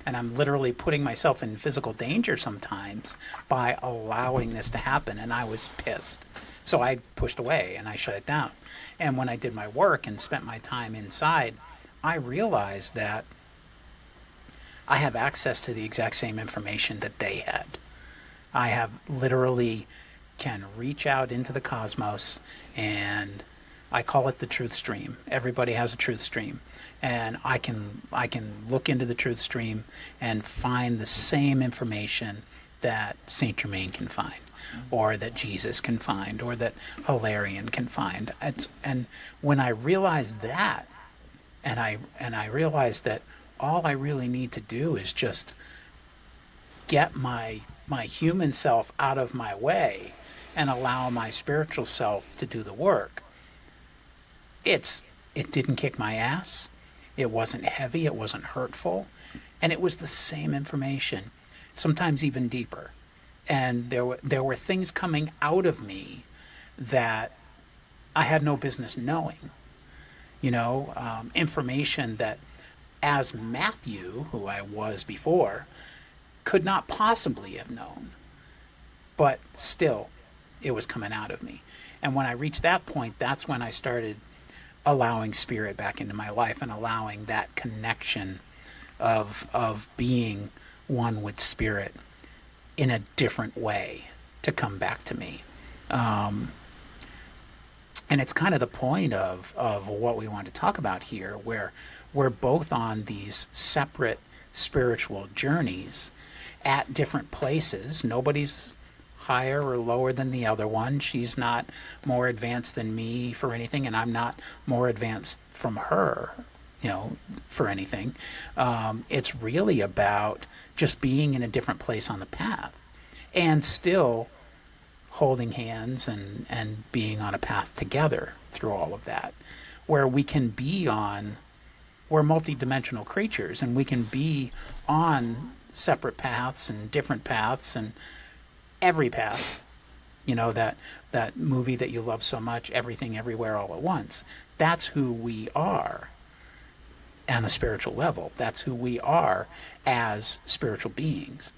I'm literally putting myself in physical danger sometimes by allowing this to happen, and I was pissed. So I pushed away and I shut it down. And when I did my work and spent my time inside, I realized that I have access to the exact same information that they had. I have literally can reach out into the cosmos, and I call it the truth stream. Everybody has a truth stream, and I can look into the truth stream and find the same information that Saint Germain can find, or that Jesus can find, or that Hilarion can find. And when I realized that, and I realized that all I really need to do is just get my human self out of my way and allow my spiritual self to do the work. It didn't kick my ass. It wasn't heavy, it wasn't hurtful, and it was the same information, sometimes even deeper. And there were things coming out of me that I had no business knowing. Information that, as Matthew, who I was before, could not possibly have known. But still, it was coming out of me. And when I reached that point, that's when I started allowing spirit back into my life and allowing that connection of being one with spirit in a different way to come back to me. And it's kind of the point of what we want to talk about here, where we're both on these separate spiritual journeys at different places. Nobody's higher or lower than the other one. She's not more advanced than me for anything, and I'm not more advanced from her, for anything. It's really about just being in a different place on the path and still holding hands and being on a path together through all of that, where we can be on, we're multidimensional creatures, and we can be on separate paths and different paths, and every path, that movie that you love so much, Everything Everywhere All at Once. That's who we are on a spiritual level. That's who we are as spiritual beings.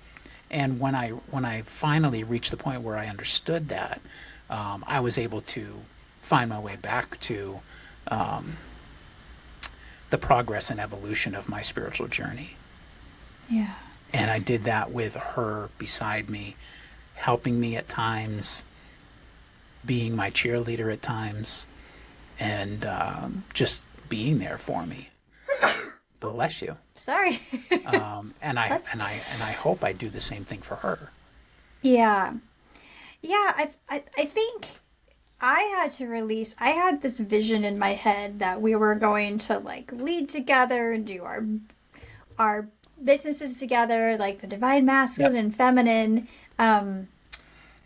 And when I finally reached the point where I understood that, I was able to find my way back to the progress and evolution of my spiritual journey. Yeah. And I did that with her beside me, helping me at times, being my cheerleader at times, and just being there for me. Bless you. Sorry. And I hope I do the same thing for her. Yeah. Yeah, I think I had this vision in my head that we were going to like lead together and do our businesses together, like the divine masculine and feminine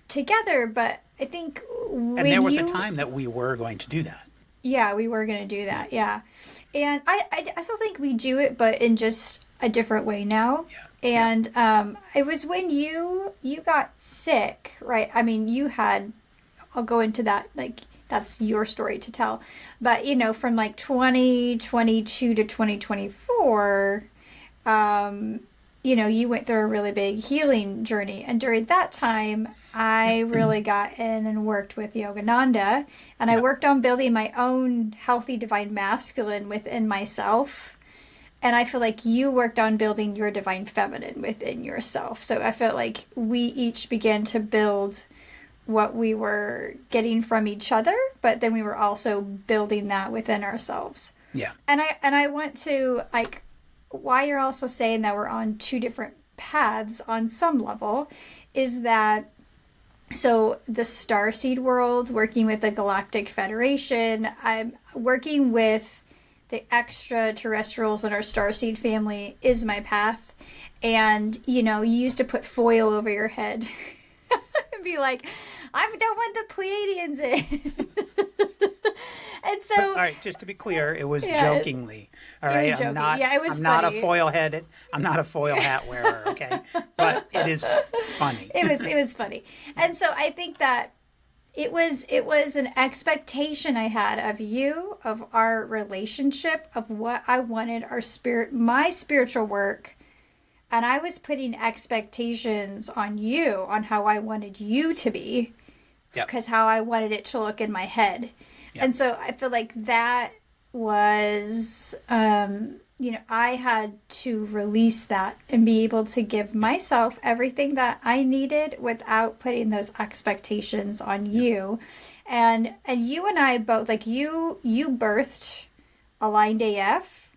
together. But I think and there was a time that we were going to do that. Yeah, we were going to do that. Yeah. And I still think we do it, but in just a different way now. Yeah. And it was when you got sick, right? I mean, I'll go into that, like, that's your story to tell. But, from like 2022 to 2024, you went through a really big healing journey. And during that time, I really got in and worked with Yogananda. And I worked on building my own healthy divine masculine within myself. And I feel like you worked on building your divine feminine within yourself. So I felt like we each began to build what we were getting from each other, but then we were also building that within ourselves. Yeah. And I want to, like, why you're also saying that we're on two different paths on some level is that, so the Starseed world, working with the Galactic Federation, I'm working with the extraterrestrials in our Starseed family is my path. And, you used to put foil over your head and be like, I don't want the Pleiadians in. And so, all right, just to be clear, it was Yeah, jokingly. All it right, was joking. Yeah, it was I'm not a funny. I'm not a foil hat wearer. Okay, but it is funny. it was funny. And so I think that it was an expectation I had of you, of our relationship, of what I wanted my spiritual work, and I was putting expectations on you on how I wanted you to be, Yep. because how I wanted it to look in my head. Yep. And so I feel like that was I had to release that and be able to give myself everything that I needed without putting those expectations on you. And you and I both, like, you birthed Aligned AF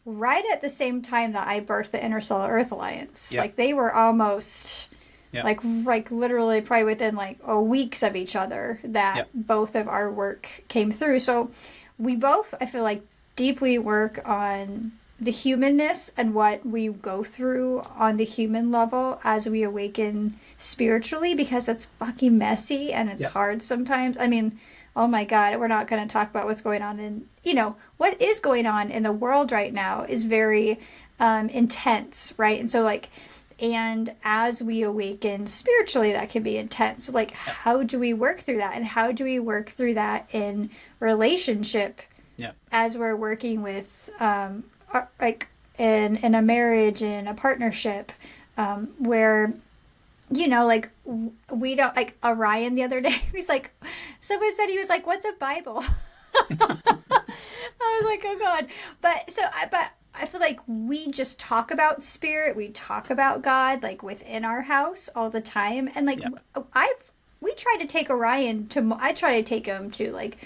right at the same time that I birthed the Interstellar Earth Alliance. Yep. Like, they were almost Yep. like literally probably within like weeks of each other that Yep. both of our work came through. So we both, I feel like, deeply work on the humanness and what we go through on the human level as we awaken spiritually, because it's fucking messy and it's Yep. hard sometimes. I mean, oh my God, we're not going to talk about what's going on what is going on in the world right now is very intense, right? And so, like, and as we awaken spiritually, that can be intense. Like, how do we work through that? And how do we work through that in relationship as we're working with, like, in a marriage, in a partnership, where, like, we don't, like, Orion the other day, he's like, someone said, he was like, what's a Bible? I was like, oh God. But I feel like we just talk about spirit. We talk about God, like, within our house all the time. And, like, we try to take Orion I try to take him to, like,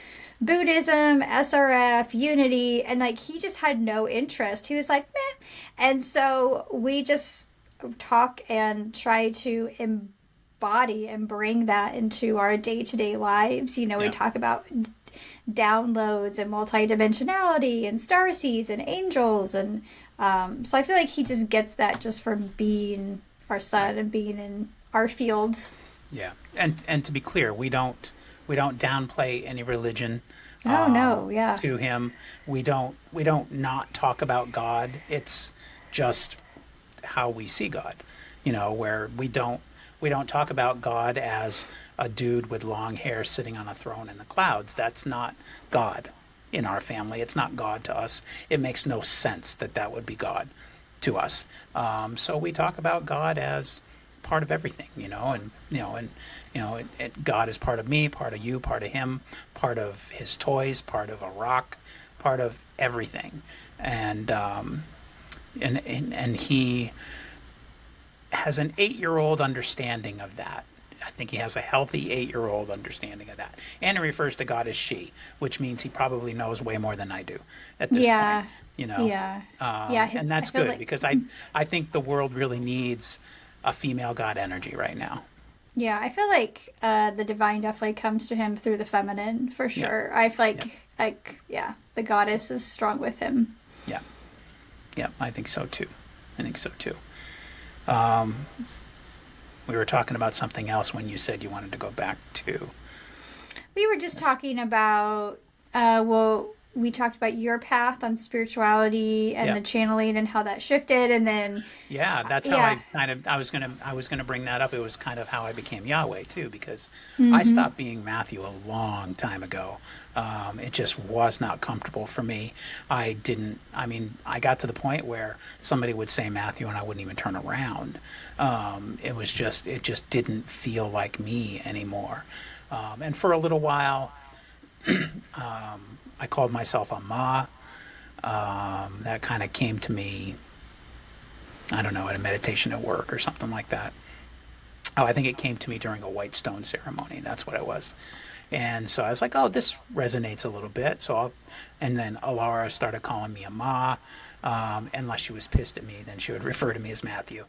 Buddhism, SRF, Unity, and, like, he just had no interest. He was like, meh. And so we just talk and try to embody and bring that into our day-to-day lives. We talk about downloads and multidimensionality and starseeds and angels, and so I feel like he just gets that just from being our son and being in our fields. Yeah, and to be clear, we don't downplay any religion. No, yeah. To him, we don't not talk about God. It's just how we see God. Where we don't talk about God as a dude with long hair sitting on a throne in the clouds. That's not God in our family. It's not God to us. It makes no sense that would be God to us. So we talk about God as part of everything, God is part of me, part of you, part of him, part of his toys, part of a rock, part of everything, and he has an 8-year-old understanding of that. I think he has a healthy 8-year-old understanding of that. And he refers to God as she, which means he probably knows way more than I do at this point. Yeah. And that's good, like, because I think the world really needs a female God energy right now. Yeah, I feel like the divine definitely comes to him through the feminine, for sure. I feel like, the goddess is strong with him. Yeah. Yeah, I think so too. We were talking about something else when you said you wanted to go back to. We were just talking about, we talked about your path on spirituality and the channeling and how that shifted, and then that's how I was gonna bring that up. It was kind of how I became Yahweh too, because I stopped being Matthew a long time ago. It just was not comfortable for me. I got to the point where somebody would say Matthew and I wouldn't even turn around. It just didn't feel like me anymore. And for a little while, I called myself a Ma. That kind of came to me, I don't know, at a meditation at work or something like that. Oh, I think it came to me during a white stone ceremony. That's what it was. And so I was like, oh, this resonates a little bit. And then Ahlara started calling me a Ma. Unless she was pissed at me, then she would refer to me as Matthew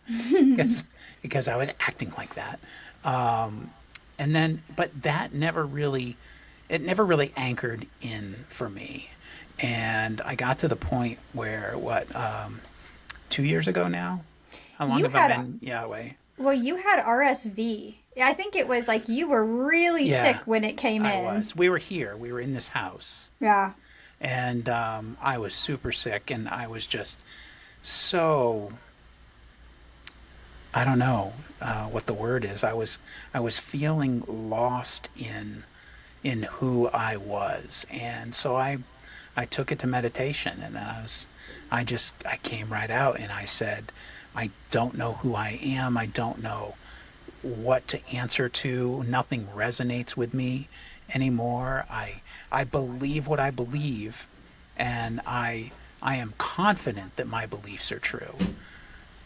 because I was acting like that. But that never really anchored in for me. And I got to the point where, 2 years ago now? How long have I been Yahweh? Well, you had RSV I think it was like you were really sick when it came in. I was. We were here. We were in this house. Yeah. And I was super sick, and I was just so, I don't know what the word is. I was feeling lost in who I was, and so I took it to meditation, and I came right out, and I said, I don't know who I am. I don't know what to answer to. Nothing resonates with me anymore. I believe what I believe, and I am confident that my beliefs are true.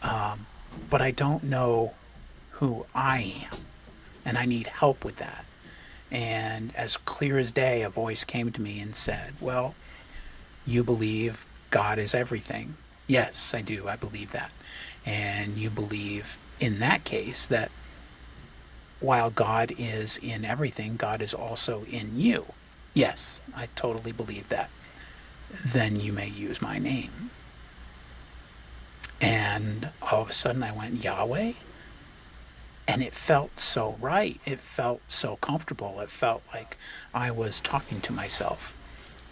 But I don't know who I am, and I need help with that. And as clear as day, a voice came to me and said, well, you believe God is everything. Yes, I do. I believe that. And you believe in that case that while God is in everything, God is also in you. Yes, I totally believe that. Then you may use my name. And all of a sudden I went, Yahweh? And it felt so right. It felt so comfortable. It felt like I was talking to myself.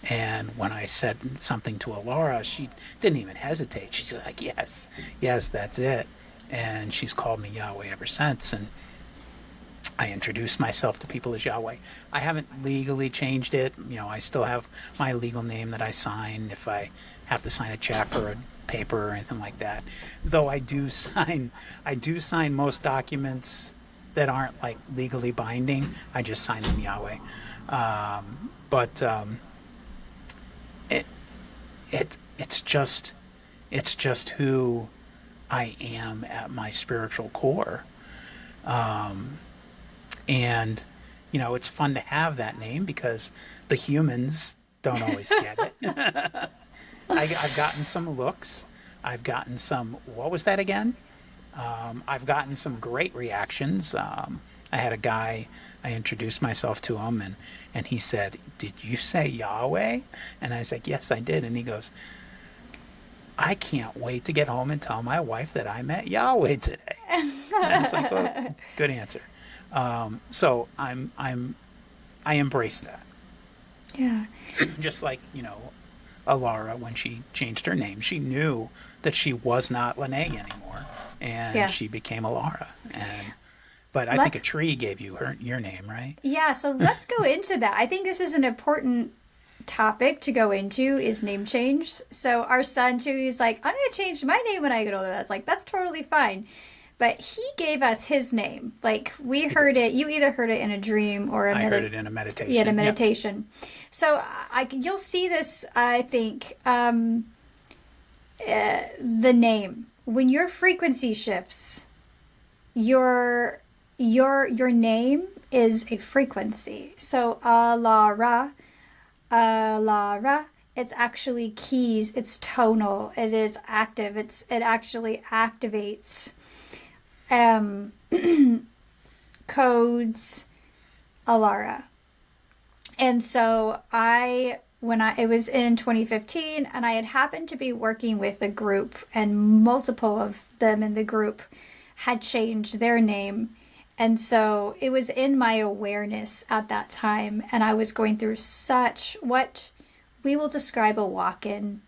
And when I said something to Ahlara, she didn't even hesitate. She's like, yes, that's it. And she's called me Yahweh ever since. And I introduce myself to people as Yahweh. I haven't legally changed it. I still have my legal name that I sign if I have to sign a check or a paper or anything like that. Though I do sign most documents that aren't like legally binding. I just sign them Yahweh. But it's just who I am at my spiritual core. And it's fun to have that name because the humans don't always get it. I've gotten some looks. I've gotten some, what was that again? I've gotten some great reactions. I had a guy, I introduced myself to him, and he said, did you say Yahweh? And I said, yes, I did. And he goes, I can't wait to get home and tell my wife that I met Yahweh today. And I was like, oh, good answer. So I embrace that. Yeah. Just like, Ahlara, when she changed her name, she knew that she was not Lene anymore, and she became Ahlara. But I think a tree gave you your name, right? Yeah, so let's go into that. I think this is an important topic to go into, is name change. So our son too, he's like, I'm gonna change my name when I get older. That's like, that's totally fine. But he gave us his name. Like, we heard it. You either heard it in a dream or I heard it in a meditation. Yeah, a meditation. Yep. So you'll see this, I think, the name. When your frequency shifts, your name is a frequency. So Ahlara, it's actually keys. It's tonal. It is active. It actually activates codes Ahlara. And so it was in 2015, and I had happened to be working with a group, and multiple of them in the group had changed their name. And so it was in my awareness at that time, and I was going through what we will describe a walk-in.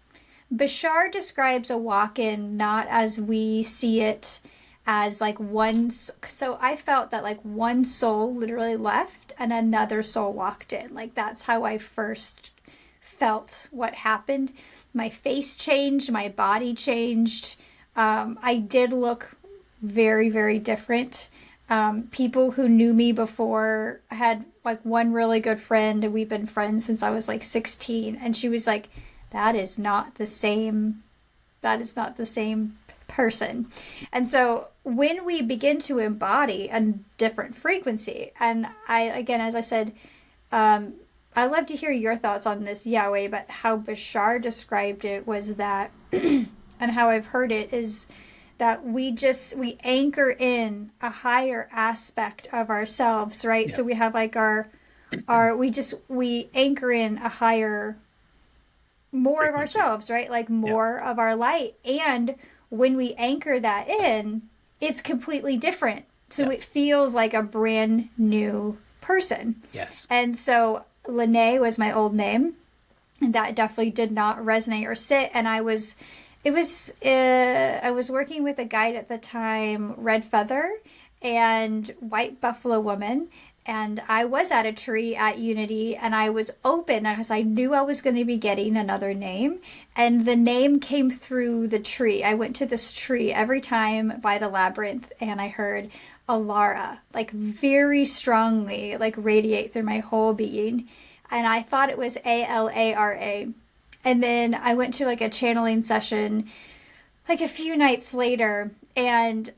Bashar describes a walk-in not as we see it, as like one. So I felt that like one soul literally left and another soul walked in. Like, that's how I first felt what happened. My face changed, my body changed. I did look very, very different. People who knew me before, I had like one really good friend, and we've been friends since I was like 16, and she was like, that is not the same person. And so when we begin to embody a different frequency, and again, as I said, I'd love to hear your thoughts on this, Yahweh, but how Bashar described it was that, and how I've heard it, is that we anchor in a higher aspect of ourselves, right? Yeah. So we have like we anchor in a higher, more frequency of ourselves, right? Like more of our light. And when we anchor that in, it's completely different So it feels like a brand new person. Yes. And so Lene was my old name, and that definitely did not resonate or sit. And I was working with a guide at the time, Red Feather and White Buffalo Woman. And I was at a tree at Unity, and I was open because I knew I was going to be getting another name. And the name came through the tree. I went to this tree every time by the labyrinth, and I heard Ahlara, like very strongly, like radiate through my whole being. And I thought it was Alara. And then I went to like a channeling session like a few nights later, and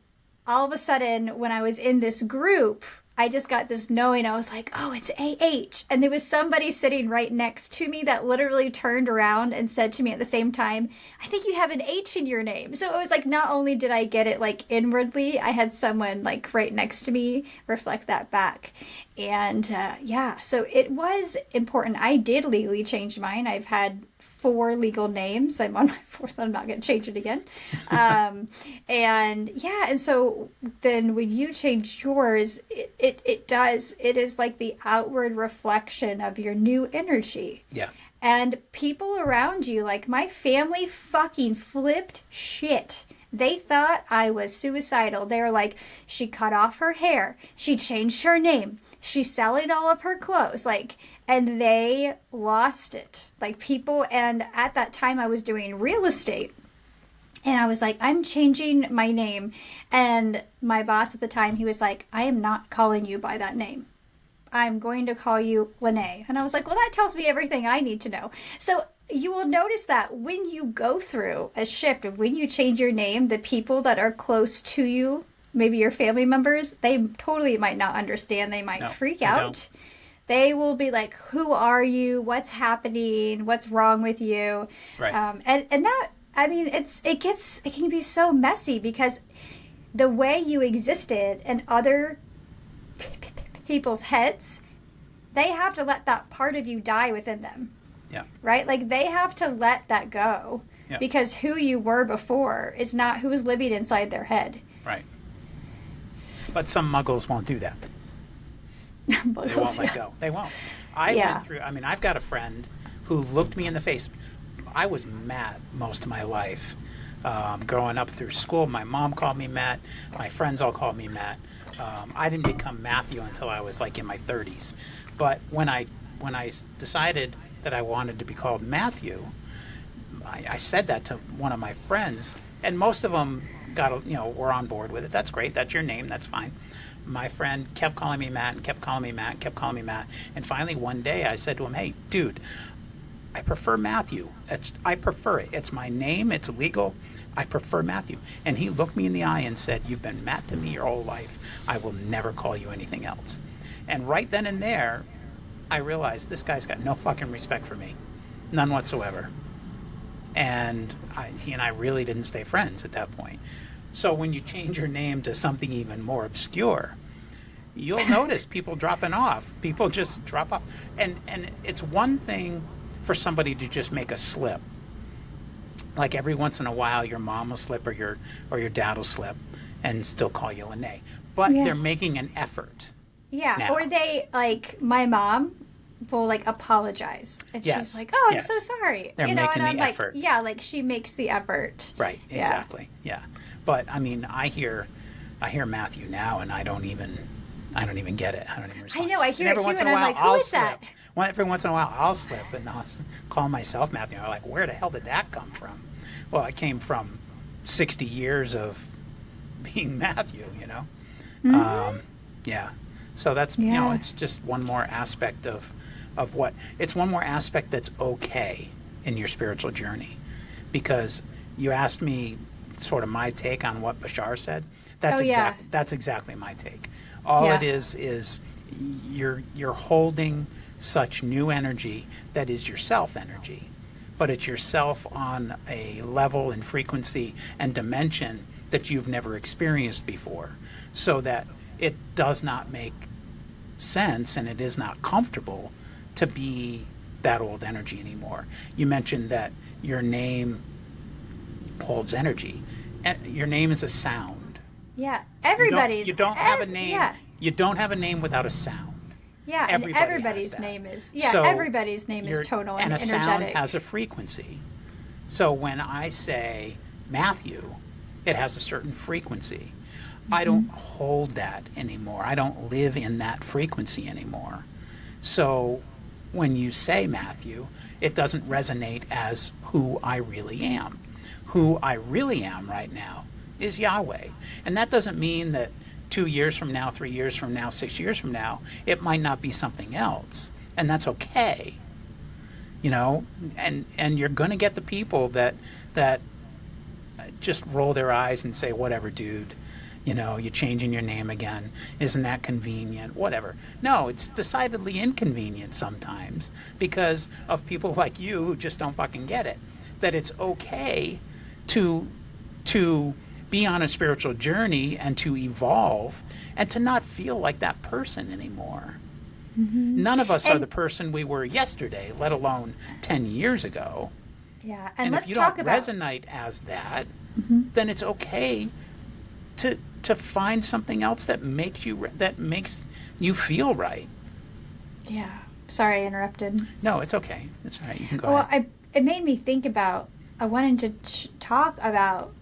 all of a sudden when I was in this group, I just got this knowing. I was like, oh, it's AH. And there was somebody sitting right next to me that literally turned around and said to me at the same time, I think you have an H in your name. So it was like, not only did I get it like inwardly, I had someone like right next to me reflect that back. And so it was important. I did legally change mine. I've had 4 legal names. I'm on my 4th. I'm not going to change it again. And so then when you change yours, it does. It is like the outward reflection of your new energy. Yeah. And people around you, like my family fucking flipped shit. They thought I was suicidal. They were like, she cut off her hair. She changed her name. She's selling all of her clothes. And they lost it. Like people, and at that time I was doing real estate. And I was like, I'm changing my name. And my boss at the time, he was like, I am not calling you by that name. I'm going to call you Lene. And I was like, well, that tells me everything I need to know. So you will notice that when you go through a shift, when you change your name, the people that are close to you, maybe your family members, they totally might not understand. They might freak out. They will be like, who are you? What's happening? What's wrong with you? Right. And that, I mean, it can be so messy because the way you existed in other people's heads, they have to let that part of you die within them. Yeah. Right? Like they have to let that go because who you were before is not who is living inside their head. Right. But some muggles won't do that. They won't let go. They won't. Went through, I've got a friend who looked me in the face. I was Matt most of my life. Growing up through school, my mom called me Matt. My friends all called me Matt. I didn't become Matthew until I was like in my 30s. But when I decided that I wanted to be called Matthew, I said that to one of my friends, and most of them were on board with it. That's great. That's your name. That's fine. My friend kept calling me Matt and kept calling me Matt and kept calling me Matt. And finally one day I said to him, hey, dude, I prefer Matthew. I prefer it. It's my name. It's legal. I prefer Matthew. And he looked me in the eye and said, you've been Matt to me your whole life. I will never call you anything else. And right then and there, I realized this guy's got no fucking respect for me. None whatsoever. And he and I really didn't stay friends at that point. So when you change your name to something even more obscure, you'll notice people dropping off. People just drop off. And it's one thing for somebody to just make a slip. Like every once in a while your mom will slip or your dad will slip and still call you Lene. But they're making an effort. Yeah. Now. Or they, like my mom will like apologize. And she's like, oh, I'm so sorry. They're making and I'm the effort. Like, yeah, like she makes the effort. Right, exactly. Yeah. But I hear Matthew now, and I don't even get it. I don't even respond. I know. I hear it too, and I'm like, who is that? Every once in a while, I'll slip and I'll call myself Matthew. I'm like, where the hell did that come from? Well, it came from 60 years of being Matthew. Mm-hmm. Yeah. So that's it's just one more aspect of what it's one more aspect that's okay in your spiritual journey, because you asked me sort of my take on what Bashar said. That's exactly my take. All it is you're holding such new energy that is yourself energy, but it's yourself on a level and frequency and dimension that you've never experienced before, so that it does not make sense and it is not comfortable to be that old energy anymore. You mentioned that your name holds energy. Your name is a sound. Yeah, everybody's. You don't have a name. Yeah, You don't have a name without a sound. yeah, and Everybody has everybody's that. name is. So everybody's name is tonal and a energetic. sound has a frequency. So when I say Matthew, it has a certain frequency. I don't hold that anymore. I don't live in that frequency anymore. So when you say Matthew, it doesn't resonate as who I really am. Who I really am right now is Yahweh. And that doesn't mean that 2 years from now, 3 years from now, 6 years from now, it might not be something else. And that's okay. You know, and you're going to get the people that just roll their eyes and say, whatever, dude. You know, you're changing your name again. Isn't that convenient? Whatever. No, it's decidedly inconvenient sometimes because of people like you who just don't fucking get it. That it's okay to be on a spiritual journey and to evolve and to not feel like that person anymore. None of us are the person we were yesterday, let alone 10 years ago. Yeah, And let's if you talk don't about. resonate as that, then it's okay to find something else that makes you feel right. Yeah, sorry, I interrupted. No, it's okay. It's all right. You can go Well, ahead. it made me think about. I wanted to talk about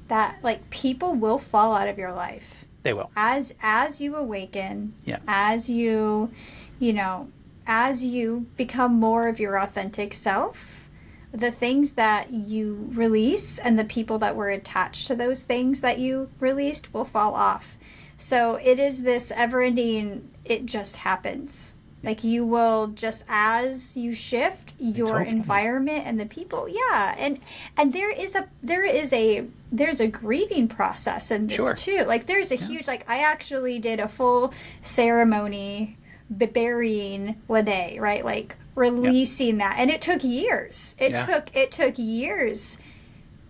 that. Like, people will fall out of your life They will. as you awaken. Yeah. As you as you become more of your authentic self. The things that you release and the people that were attached to those things that you released will fall off. So it is this ever-ending, it just happens. Like, you will just, as you shift your okay. environment and the people, and there's a grieving process in this Sure. too. Like, there's a huge, like, I actually did a full ceremony burying Lene, right? Like, releasing that, and it took years. It took years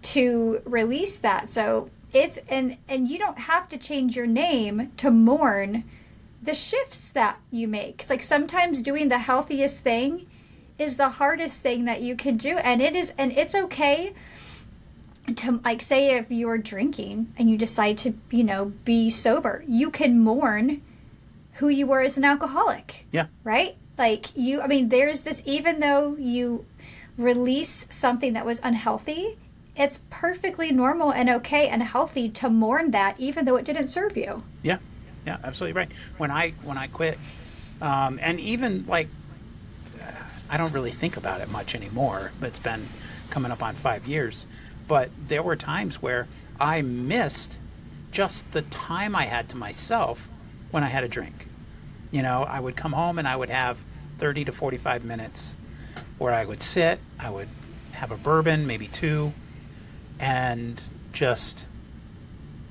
to release that. So it's and you don't have to change your name to mourn the shifts that you make. 'Cause, like, sometimes doing the healthiest thing is the hardest thing that you can do, and it's okay to, like, say if you're drinking and you decide to be sober, you can mourn who you were as an alcoholic. Yeah. Right? Like, there's this, even though you release something that was unhealthy, it's perfectly normal and okay and healthy to mourn that, even though it didn't serve you. Yeah. Yeah, absolutely right. When I quit, and even, like, I don't really think about it much anymore. It's been coming up on 5 years. But there were times where I missed just the time I had to myself when I had a drink. You know, I would come home and I would have 30 to 45 minutes where I would sit, I would have a bourbon, maybe two, and just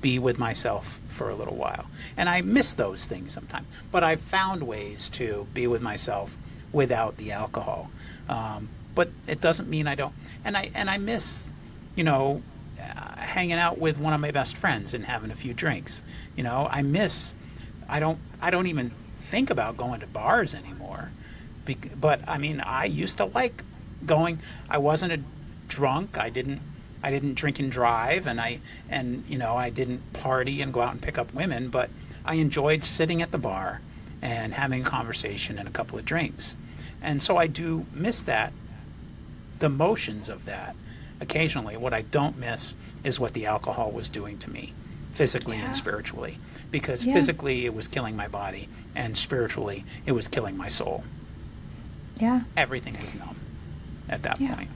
be with myself for a little while. And I miss those things sometimes, but I've found ways to be with myself without the alcohol. But it doesn't mean I don't. And I miss, hanging out with one of my best friends and having a few drinks. I don't even think about going to bars anymore. But I used to like going. I wasn't a drunk. I didn't drink and drive, and I didn't party and go out and pick up women, but I enjoyed sitting at the bar and having a conversation and a couple of drinks. And so I do miss that, the motions of that occasionally. What I don't miss is what the alcohol was doing to me, physically and spiritually, because physically it was killing my body, and spiritually it was killing my soul. Yeah. Everything was numb at that point.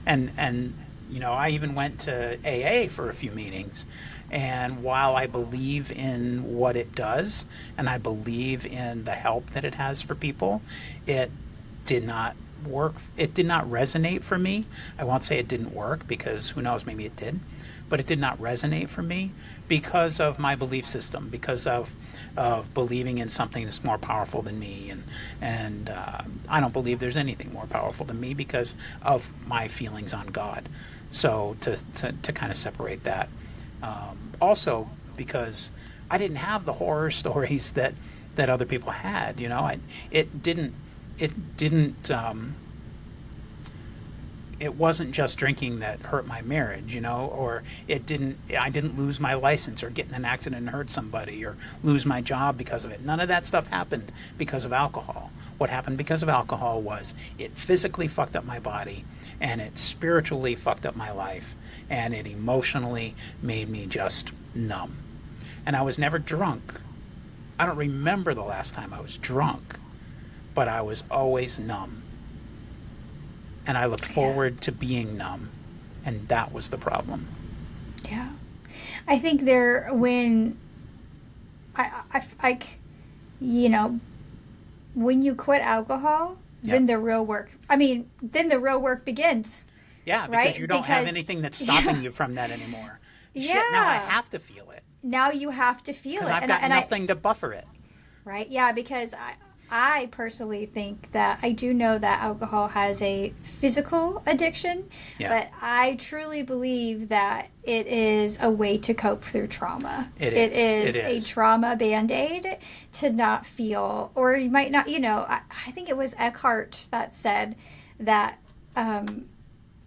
And I even went to AA for a few meetings, and while I believe in what it does, and I believe in the help that it has for people, it did not work. It did not resonate for me. I won't say it didn't work, because who knows, maybe it did, but it did not resonate for me because of my belief system, because of believing in something that's more powerful than me, and I don't believe there's anything more powerful than me because of my feelings on God. So to kind of separate that, also because I didn't have the horror stories that other people had. It didn't it wasn't just drinking that hurt my marriage, or I didn't lose my license or get in an accident and hurt somebody or lose my job because of it. None of that stuff happened because of alcohol. What happened because of alcohol was it physically fucked up my body, and it spiritually fucked up my life, and it emotionally made me just numb. And I was never drunk. I don't remember the last time I was drunk, but I was always numb. And I looked forward to being numb, and that was the problem. Yeah. I think when when you quit alcohol, then the real work begins. Yeah, because right? You don't have anything that's stopping you from that anymore. Yeah. Shit, now I have to feel it. Now you have to feel it. Because I've got nothing to buffer it. Right, yeah, because I personally think that I do know that alcohol has a physical addiction, but I truly believe that it is a way to cope through trauma. It is a trauma Band-Aid to not feel, or you might not, I think it was Eckhart that said that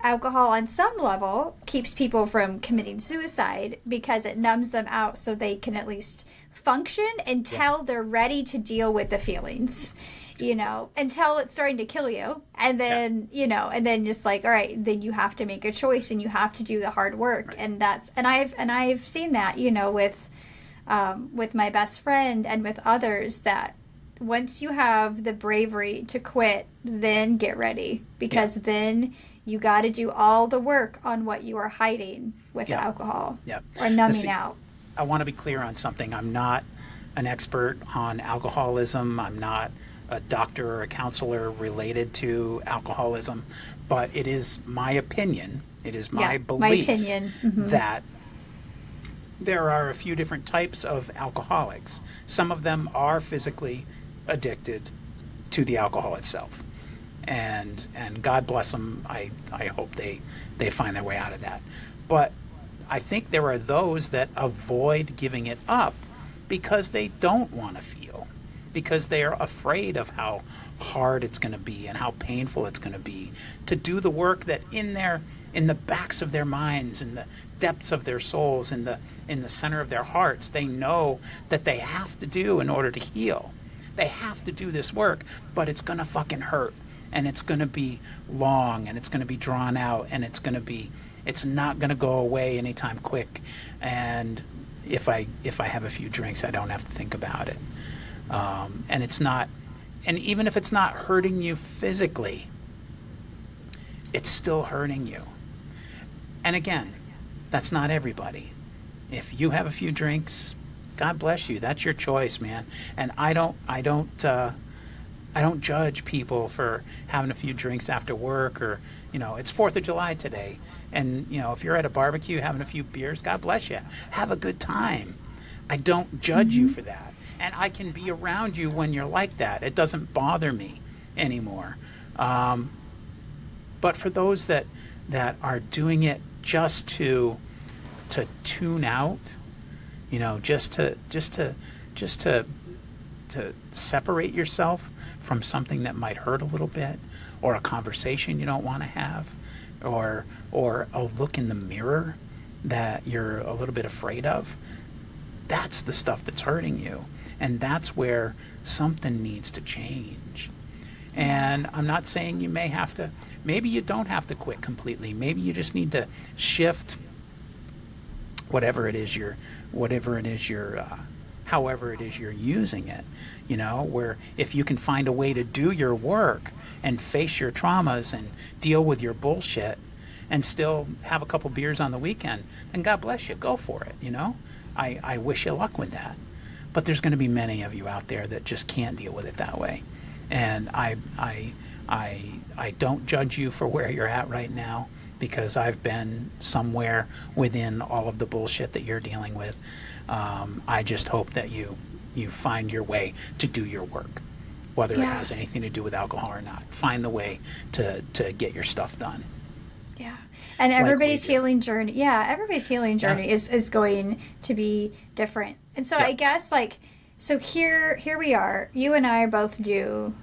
alcohol on some level keeps people from committing suicide because it numbs them out so they can at least function until they're ready to deal with the feelings, until it's starting to kill you. And then, and then just like, all right, then you have to make a choice and you have to do the hard work. Right. And I've seen that, with my best friend and with others, that once you have the bravery to quit, then get ready, because then you got to do all the work on what you are hiding with the alcohol or numbing out. I want to be clear on something. I'm not an expert on alcoholism. I'm not a doctor or a counselor related to alcoholism, but it is my opinion. It is my belief that there are a few different types of alcoholics. Some of them are physically addicted to the alcohol itself. And God bless them. I hope they find their way out of that. But I think there are those that avoid giving it up because they don't want to feel, because they are afraid of how hard it's going to be and how painful it's going to be to do the work that in the backs of their minds, in the depths of their souls, in the center of their hearts, they know that they have to do in order to heal. They have to do this work, but it's going to fucking hurt, and it's going to be long, and it's going to be drawn out, and it's not going to go away anytime quick. And if I have a few drinks, I don't have to think about it. And it's not, and even if it's not hurting you physically, it's still hurting you. And again, that's not everybody. If you have a few drinks, God bless you. That's your choice, man. And I don't judge people for having a few drinks after work, or, it's 4th of July today. And, if you're at a barbecue having a few beers, God bless you. Have a good time. I don't judge you for that. And I can be around you when you're like that. It doesn't bother me anymore. But for those that are doing it just to tune out, just to separate yourself from something that might hurt a little bit, or a conversation you don't want to have, or a look in the mirror that you're a little bit afraid of, that's the stuff that's hurting you. And that's where something needs to change. And I'm not saying you maybe you don't have to quit completely. Maybe you just need to shift however it is you're using it, where if you can find a way to do your work and face your traumas and deal with your bullshit and still have a couple beers on the weekend, then God bless you, go for it. I wish you luck with that. But there's going to be many of you out there that just can't deal with it that way. And I don't judge you for where you're at right now, because I've been somewhere within all of the bullshit that you're dealing with. I just hope that you find your way to do your work, whether it has anything to do with alcohol or not. Find the way to get your stuff done. Yeah. And everybody's healing journey. Yeah, everybody's healing journey is going to be different. And so I guess so here we are. You and I are both due.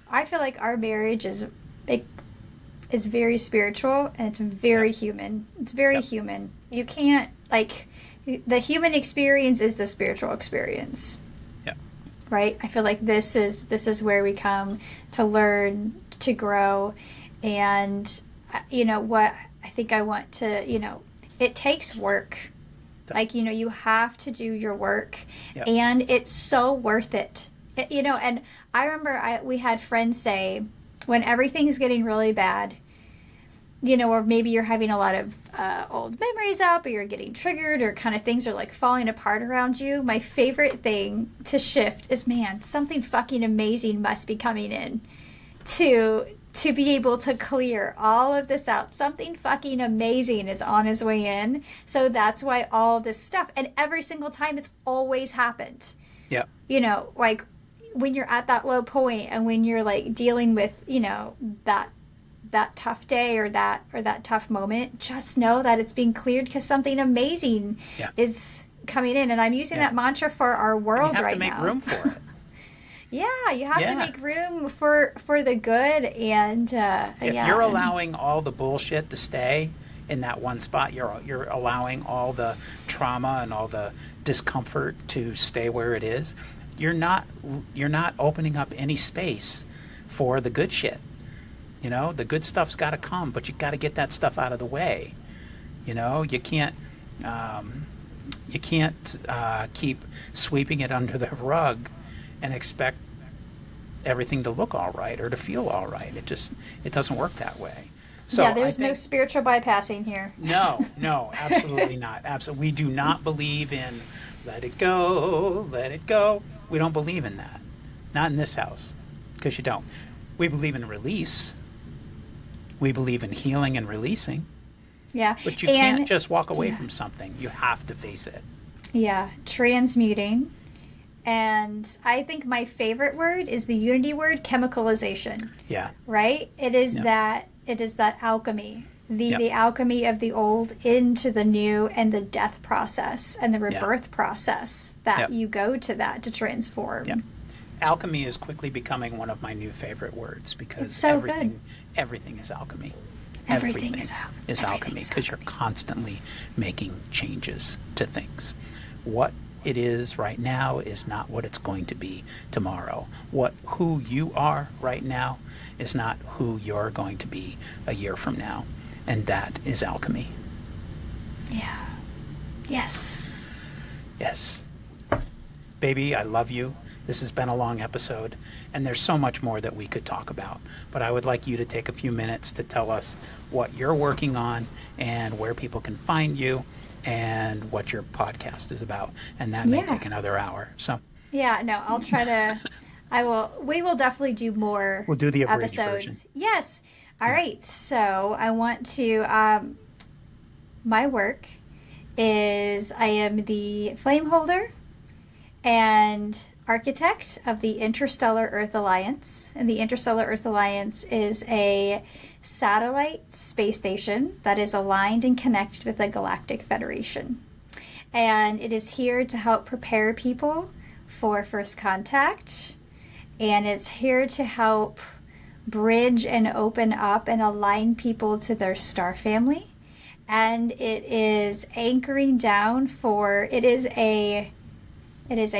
I feel like our marriage is it's very spiritual, and it's very human. It's very human. You can't, like, the human experience is the spiritual experience. Yeah. Right? I feel like this is where we come to learn, to grow, and what I think I want to, it takes work. Like, you have to do your work, and it's so worth it. And I remember we had friends say, when everything's getting really bad, or maybe you're having a lot of old memories up, or you're getting triggered, or kind of things are like falling apart around you, my favorite thing to shift is, man, something fucking amazing must be coming in to be able to clear all of this out. Something fucking amazing is on his way in. So that's why all this stuff, and every single time it's always happened. Yeah. Like when you're at that low point, and when you're like dealing with, that tough day or that tough moment, just know that it's being cleared because something amazing is coming in. And I'm using that mantra for our world right now. You have to make room for it. Yeah, you have to make room for the good, and if you're allowing all the bullshit to stay in that one spot, you're allowing all the trauma and all the discomfort to stay where it is. You're not opening up any space for the good shit. The good stuff's got to come, but you got to get that stuff out of the way. You can't keep sweeping it under the rug and expect everything to look all right or to feel all right. It doesn't work that way. So there's no spiritual bypassing here. No, absolutely not. Absolutely, we do not believe in let it go, let it go. We don't believe in that. Not in this house, because you don't. We believe in release. We believe in healing and releasing. Yeah. But you can't just walk away from something. You have to face it. Yeah. Transmuting. And I think my favorite word is the unity word, chemicalization. Yeah. Right? It is that alchemy. The alchemy of the old into the new, and the death process and the rebirth process that you go to that to transform. Yeah. Alchemy is quickly becoming one of my new favorite words, because it's so everything is alchemy. Everything is alchemy, because you're constantly making changes to things. What it is right now is not what it's going to be tomorrow. Who you are right now is not who you're going to be a year from now. And that is alchemy. Yeah. Yes. Yes. Baby, I love you. This has been a long episode, and there's so much more that we could talk about. But I would like you to take a few minutes to tell us what you're working on and where people can find you and what your podcast is about. And that may take another hour. So I'll try to we will definitely do more. We'll do the abridged episodes. Version. Yes. All right. So I want to my work is I am the flame holder and architect of the Interstellar Earth Alliance. And the Interstellar Earth Alliance is a satellite space station that is aligned and connected with the Galactic Federation. And it is here to help prepare people for first contact. And it's here to help bridge and open up and align people to their star family. And it is anchoring down it is a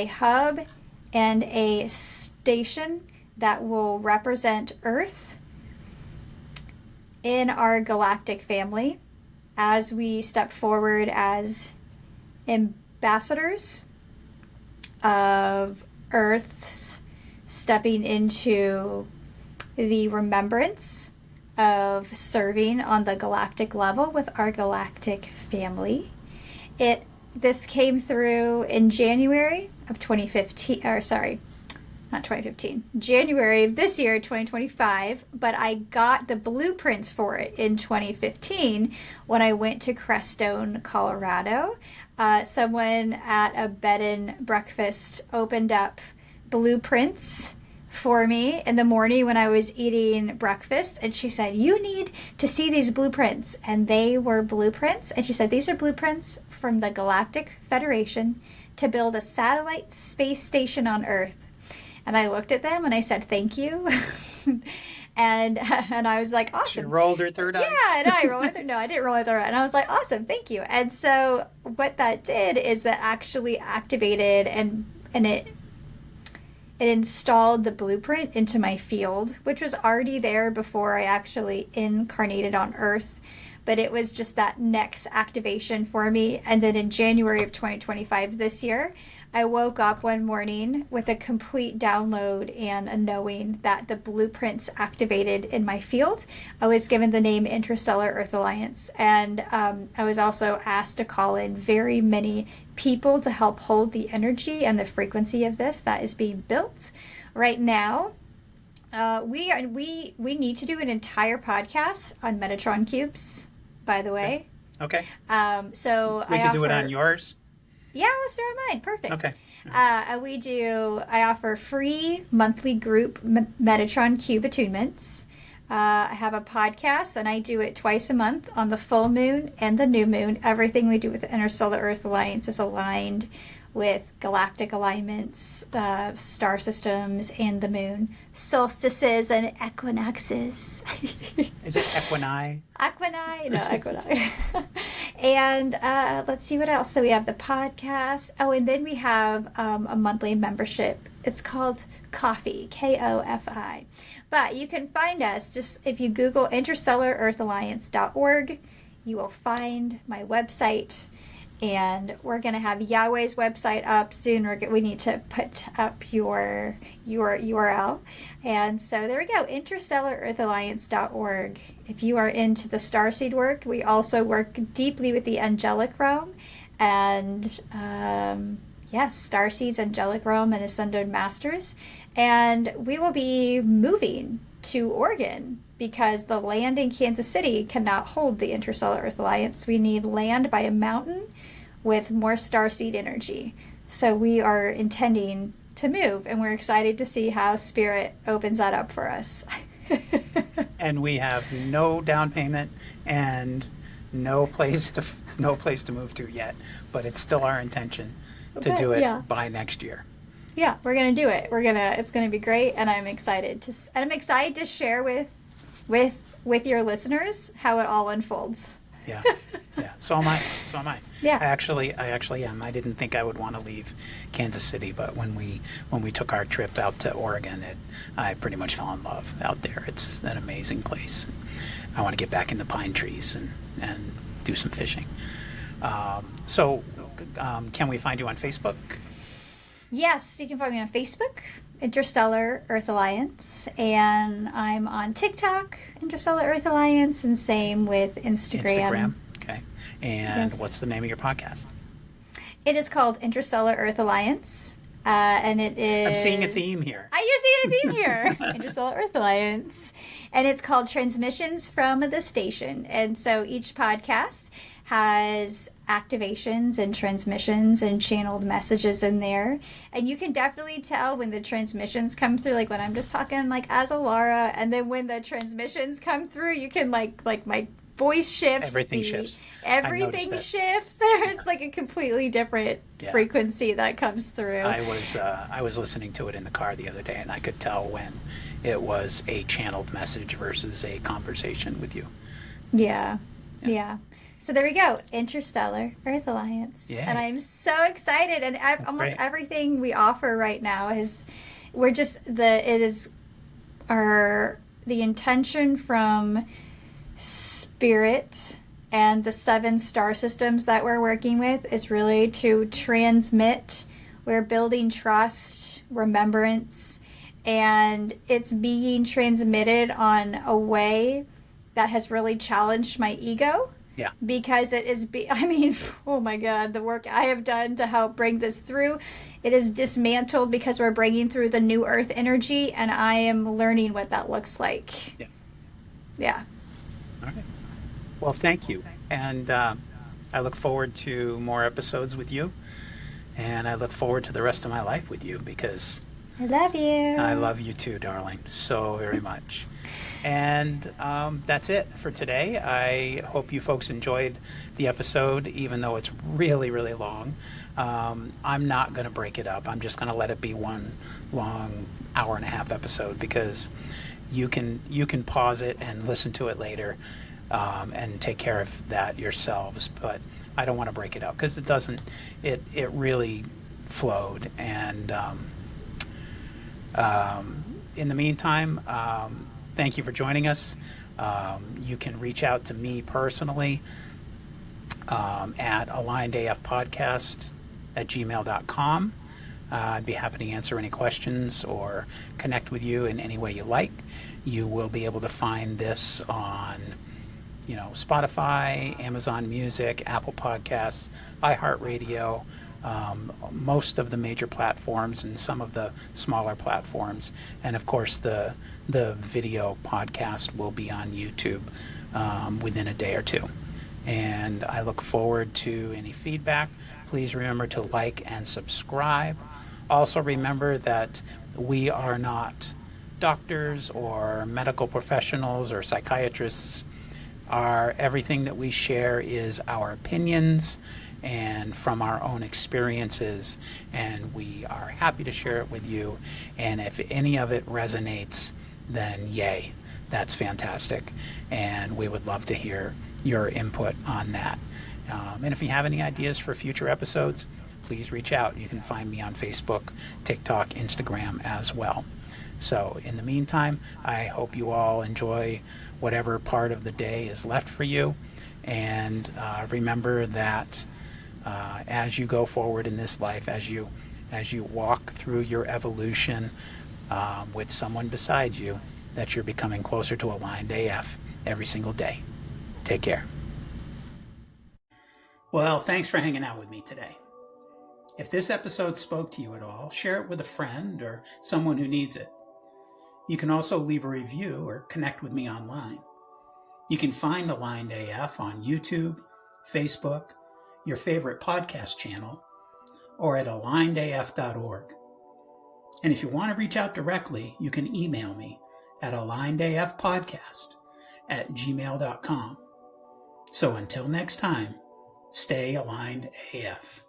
hub and a station that will represent Earth in our galactic family as we step forward as ambassadors of Earth's stepping into the remembrance of serving on the galactic level with our galactic family. This came through in January of 2015, or sorry, not 2015, January of this year, 2025, but I got the blueprints for it in 2015 when I went to Crestone, Colorado. Someone at a bed and breakfast opened up blueprints for me in the morning when I was eating breakfast, and she said, "You need to see these blueprints." And they were blueprints, and she said, "These are blueprints from the Galactic Federation to build a satellite space station on Earth." And I looked at them and I said, "Thank you." And and I was like, She awesome. rolled her third eye. Yeah, no, I didn't roll my third eye. And I was like, awesome, thank you. And so what that did is that actually activated and it installed the blueprint into my field, which was already there before I actually incarnated on Earth. But it was just that next activation for me. And then in January of 2025 this year, I woke up one morning with a complete download and a knowing that the blueprints activated in my field. I was given the name Interstellar Earth Alliance, and I was also asked to call in very many people to help hold the energy and the frequency of this that is being built right now. We need to do an entire podcast on Metatron cubes, by the way. Okay. So we can do it on yours. Yeah, let's do it on mine. Perfect. Okay. I offer free monthly group Metatron Cube attunements. I have a podcast, and I do it twice a month on the full moon and the new moon. Everything we do with the Interstellar Earth Alliance is aligned with galactic alignments, star systems, and the moon, solstices and equinoxes. Is it equini? Equini? No, equini. And let's see what else. So we have the podcast. Oh, and then we have a monthly membership. It's called Coffee, Kofi. But you can find us just if you Google interstellarearthalliance.org, you will find my website. And we're going to have Yahweh's website up soon. We need to put up your URL. And so there we go, interstellarearthalliance.org. If you are into the starseed work, we also work deeply with the angelic realm. And yes, starseeds, angelic realm, and ascended masters. And we will be moving to Oregon, because the land in Kansas City cannot hold the Interstellar Earth Alliance. We need land by a mountain with more starseed energy. So we are intending to move, and we're excited to see how Spirit opens that up for us. And we have no down payment and no place to move to yet, but it's still our intention to do it by next year. Yeah, we're gonna do it. It's gonna be great, and I'm excited to share with your listeners how it all unfolds. Yeah. So am I. Yeah. I actually am. I didn't think I would want to leave Kansas City, but when we took our trip out to Oregon, I pretty much fell in love out there. It's an amazing place. I want to get back in the pine trees and do some fishing. So can we find you on Facebook? Yes, you can find me on Facebook, Interstellar Earth Alliance, and I'm on TikTok, Interstellar Earth Alliance, and same with Instagram. Okay. And Yes. What's the name of your podcast? It is called Interstellar Earth Alliance, and it is... I'm seeing a theme here. You're seeing a theme here. Interstellar Earth Alliance. And it's called Transmissions from the Station. And so each podcast has activations and transmissions and channeled messages in there. And you can definitely tell when the transmissions come through, like when I'm just talking like as Ahlara, and then when the transmissions come through, you can like my voice shifts. Everything shifts. Everything shifts. It's like a completely different frequency that comes through. I was listening to it in the car the other day, and I could tell when it was a channeled message versus a conversation with you. Yeah. So there we go, Interstellar Earth Alliance. Yeah. And I'm so excited. And almost everything we offer right now is, the intention from Spirit and the 7 star systems that we're working with is really to transmit. We're building trust, remembrance, and it's being transmitted on a way that has really challenged my ego. Yeah. Because it is, oh my God, the work I have done to help bring this through, it is dismantled because we're bringing through the new earth energy, and I am learning what that looks like. Yeah. All right. Well, thank you. And I look forward to more episodes with you. And I look forward to the rest of my life with you, because I love you. I love you too, darling, so very much. And that's it for today. I hope you folks enjoyed the episode, even though it's really, really long. I'm not going to break it up. I'm just going to let it be one long hour-and-a-half episode, because you can pause it and listen to it later, and take care of that yourselves. But I don't want to break it up because it doesn't. It really flowed. And in the meantime, thank you for joining us. You can reach out to me personally at alignedafpodcast@gmail.com. I'd be happy to answer any questions or connect with you in any way you like. You will be able to find this on, Spotify, Amazon Music, Apple Podcasts, iHeartRadio, most of the major platforms and some of the smaller platforms. And of course, the video podcast will be on YouTube within a day or two. And I look forward to any feedback. Please remember to like and subscribe. Also remember that we are not doctors or medical professionals or psychiatrists. Everything that we share is our opinions and from our own experiences, and we are happy to share it with you. And if any of it resonates, then yay, that's fantastic. And we would love to hear your input on that. And if you have any ideas for future episodes, please reach out. You can find me on Facebook, TikTok, Instagram as well. So in the meantime, I hope you all enjoy whatever part of the day is left for you. And remember that as you go forward in this life, as you walk through your evolution with someone beside you, that you're becoming closer to aligned AF every single day. Take care. Well, thanks for hanging out with me today. If this episode spoke to you at all, share it with a friend or someone who needs it. You can also leave a review or connect with me online. You can find Aligned AF on YouTube, Facebook, your favorite podcast channel, or at alignedaf.org. And if you want to reach out directly, you can email me at alignedafpodcast@gmail.com. So until next time, stay aligned AF.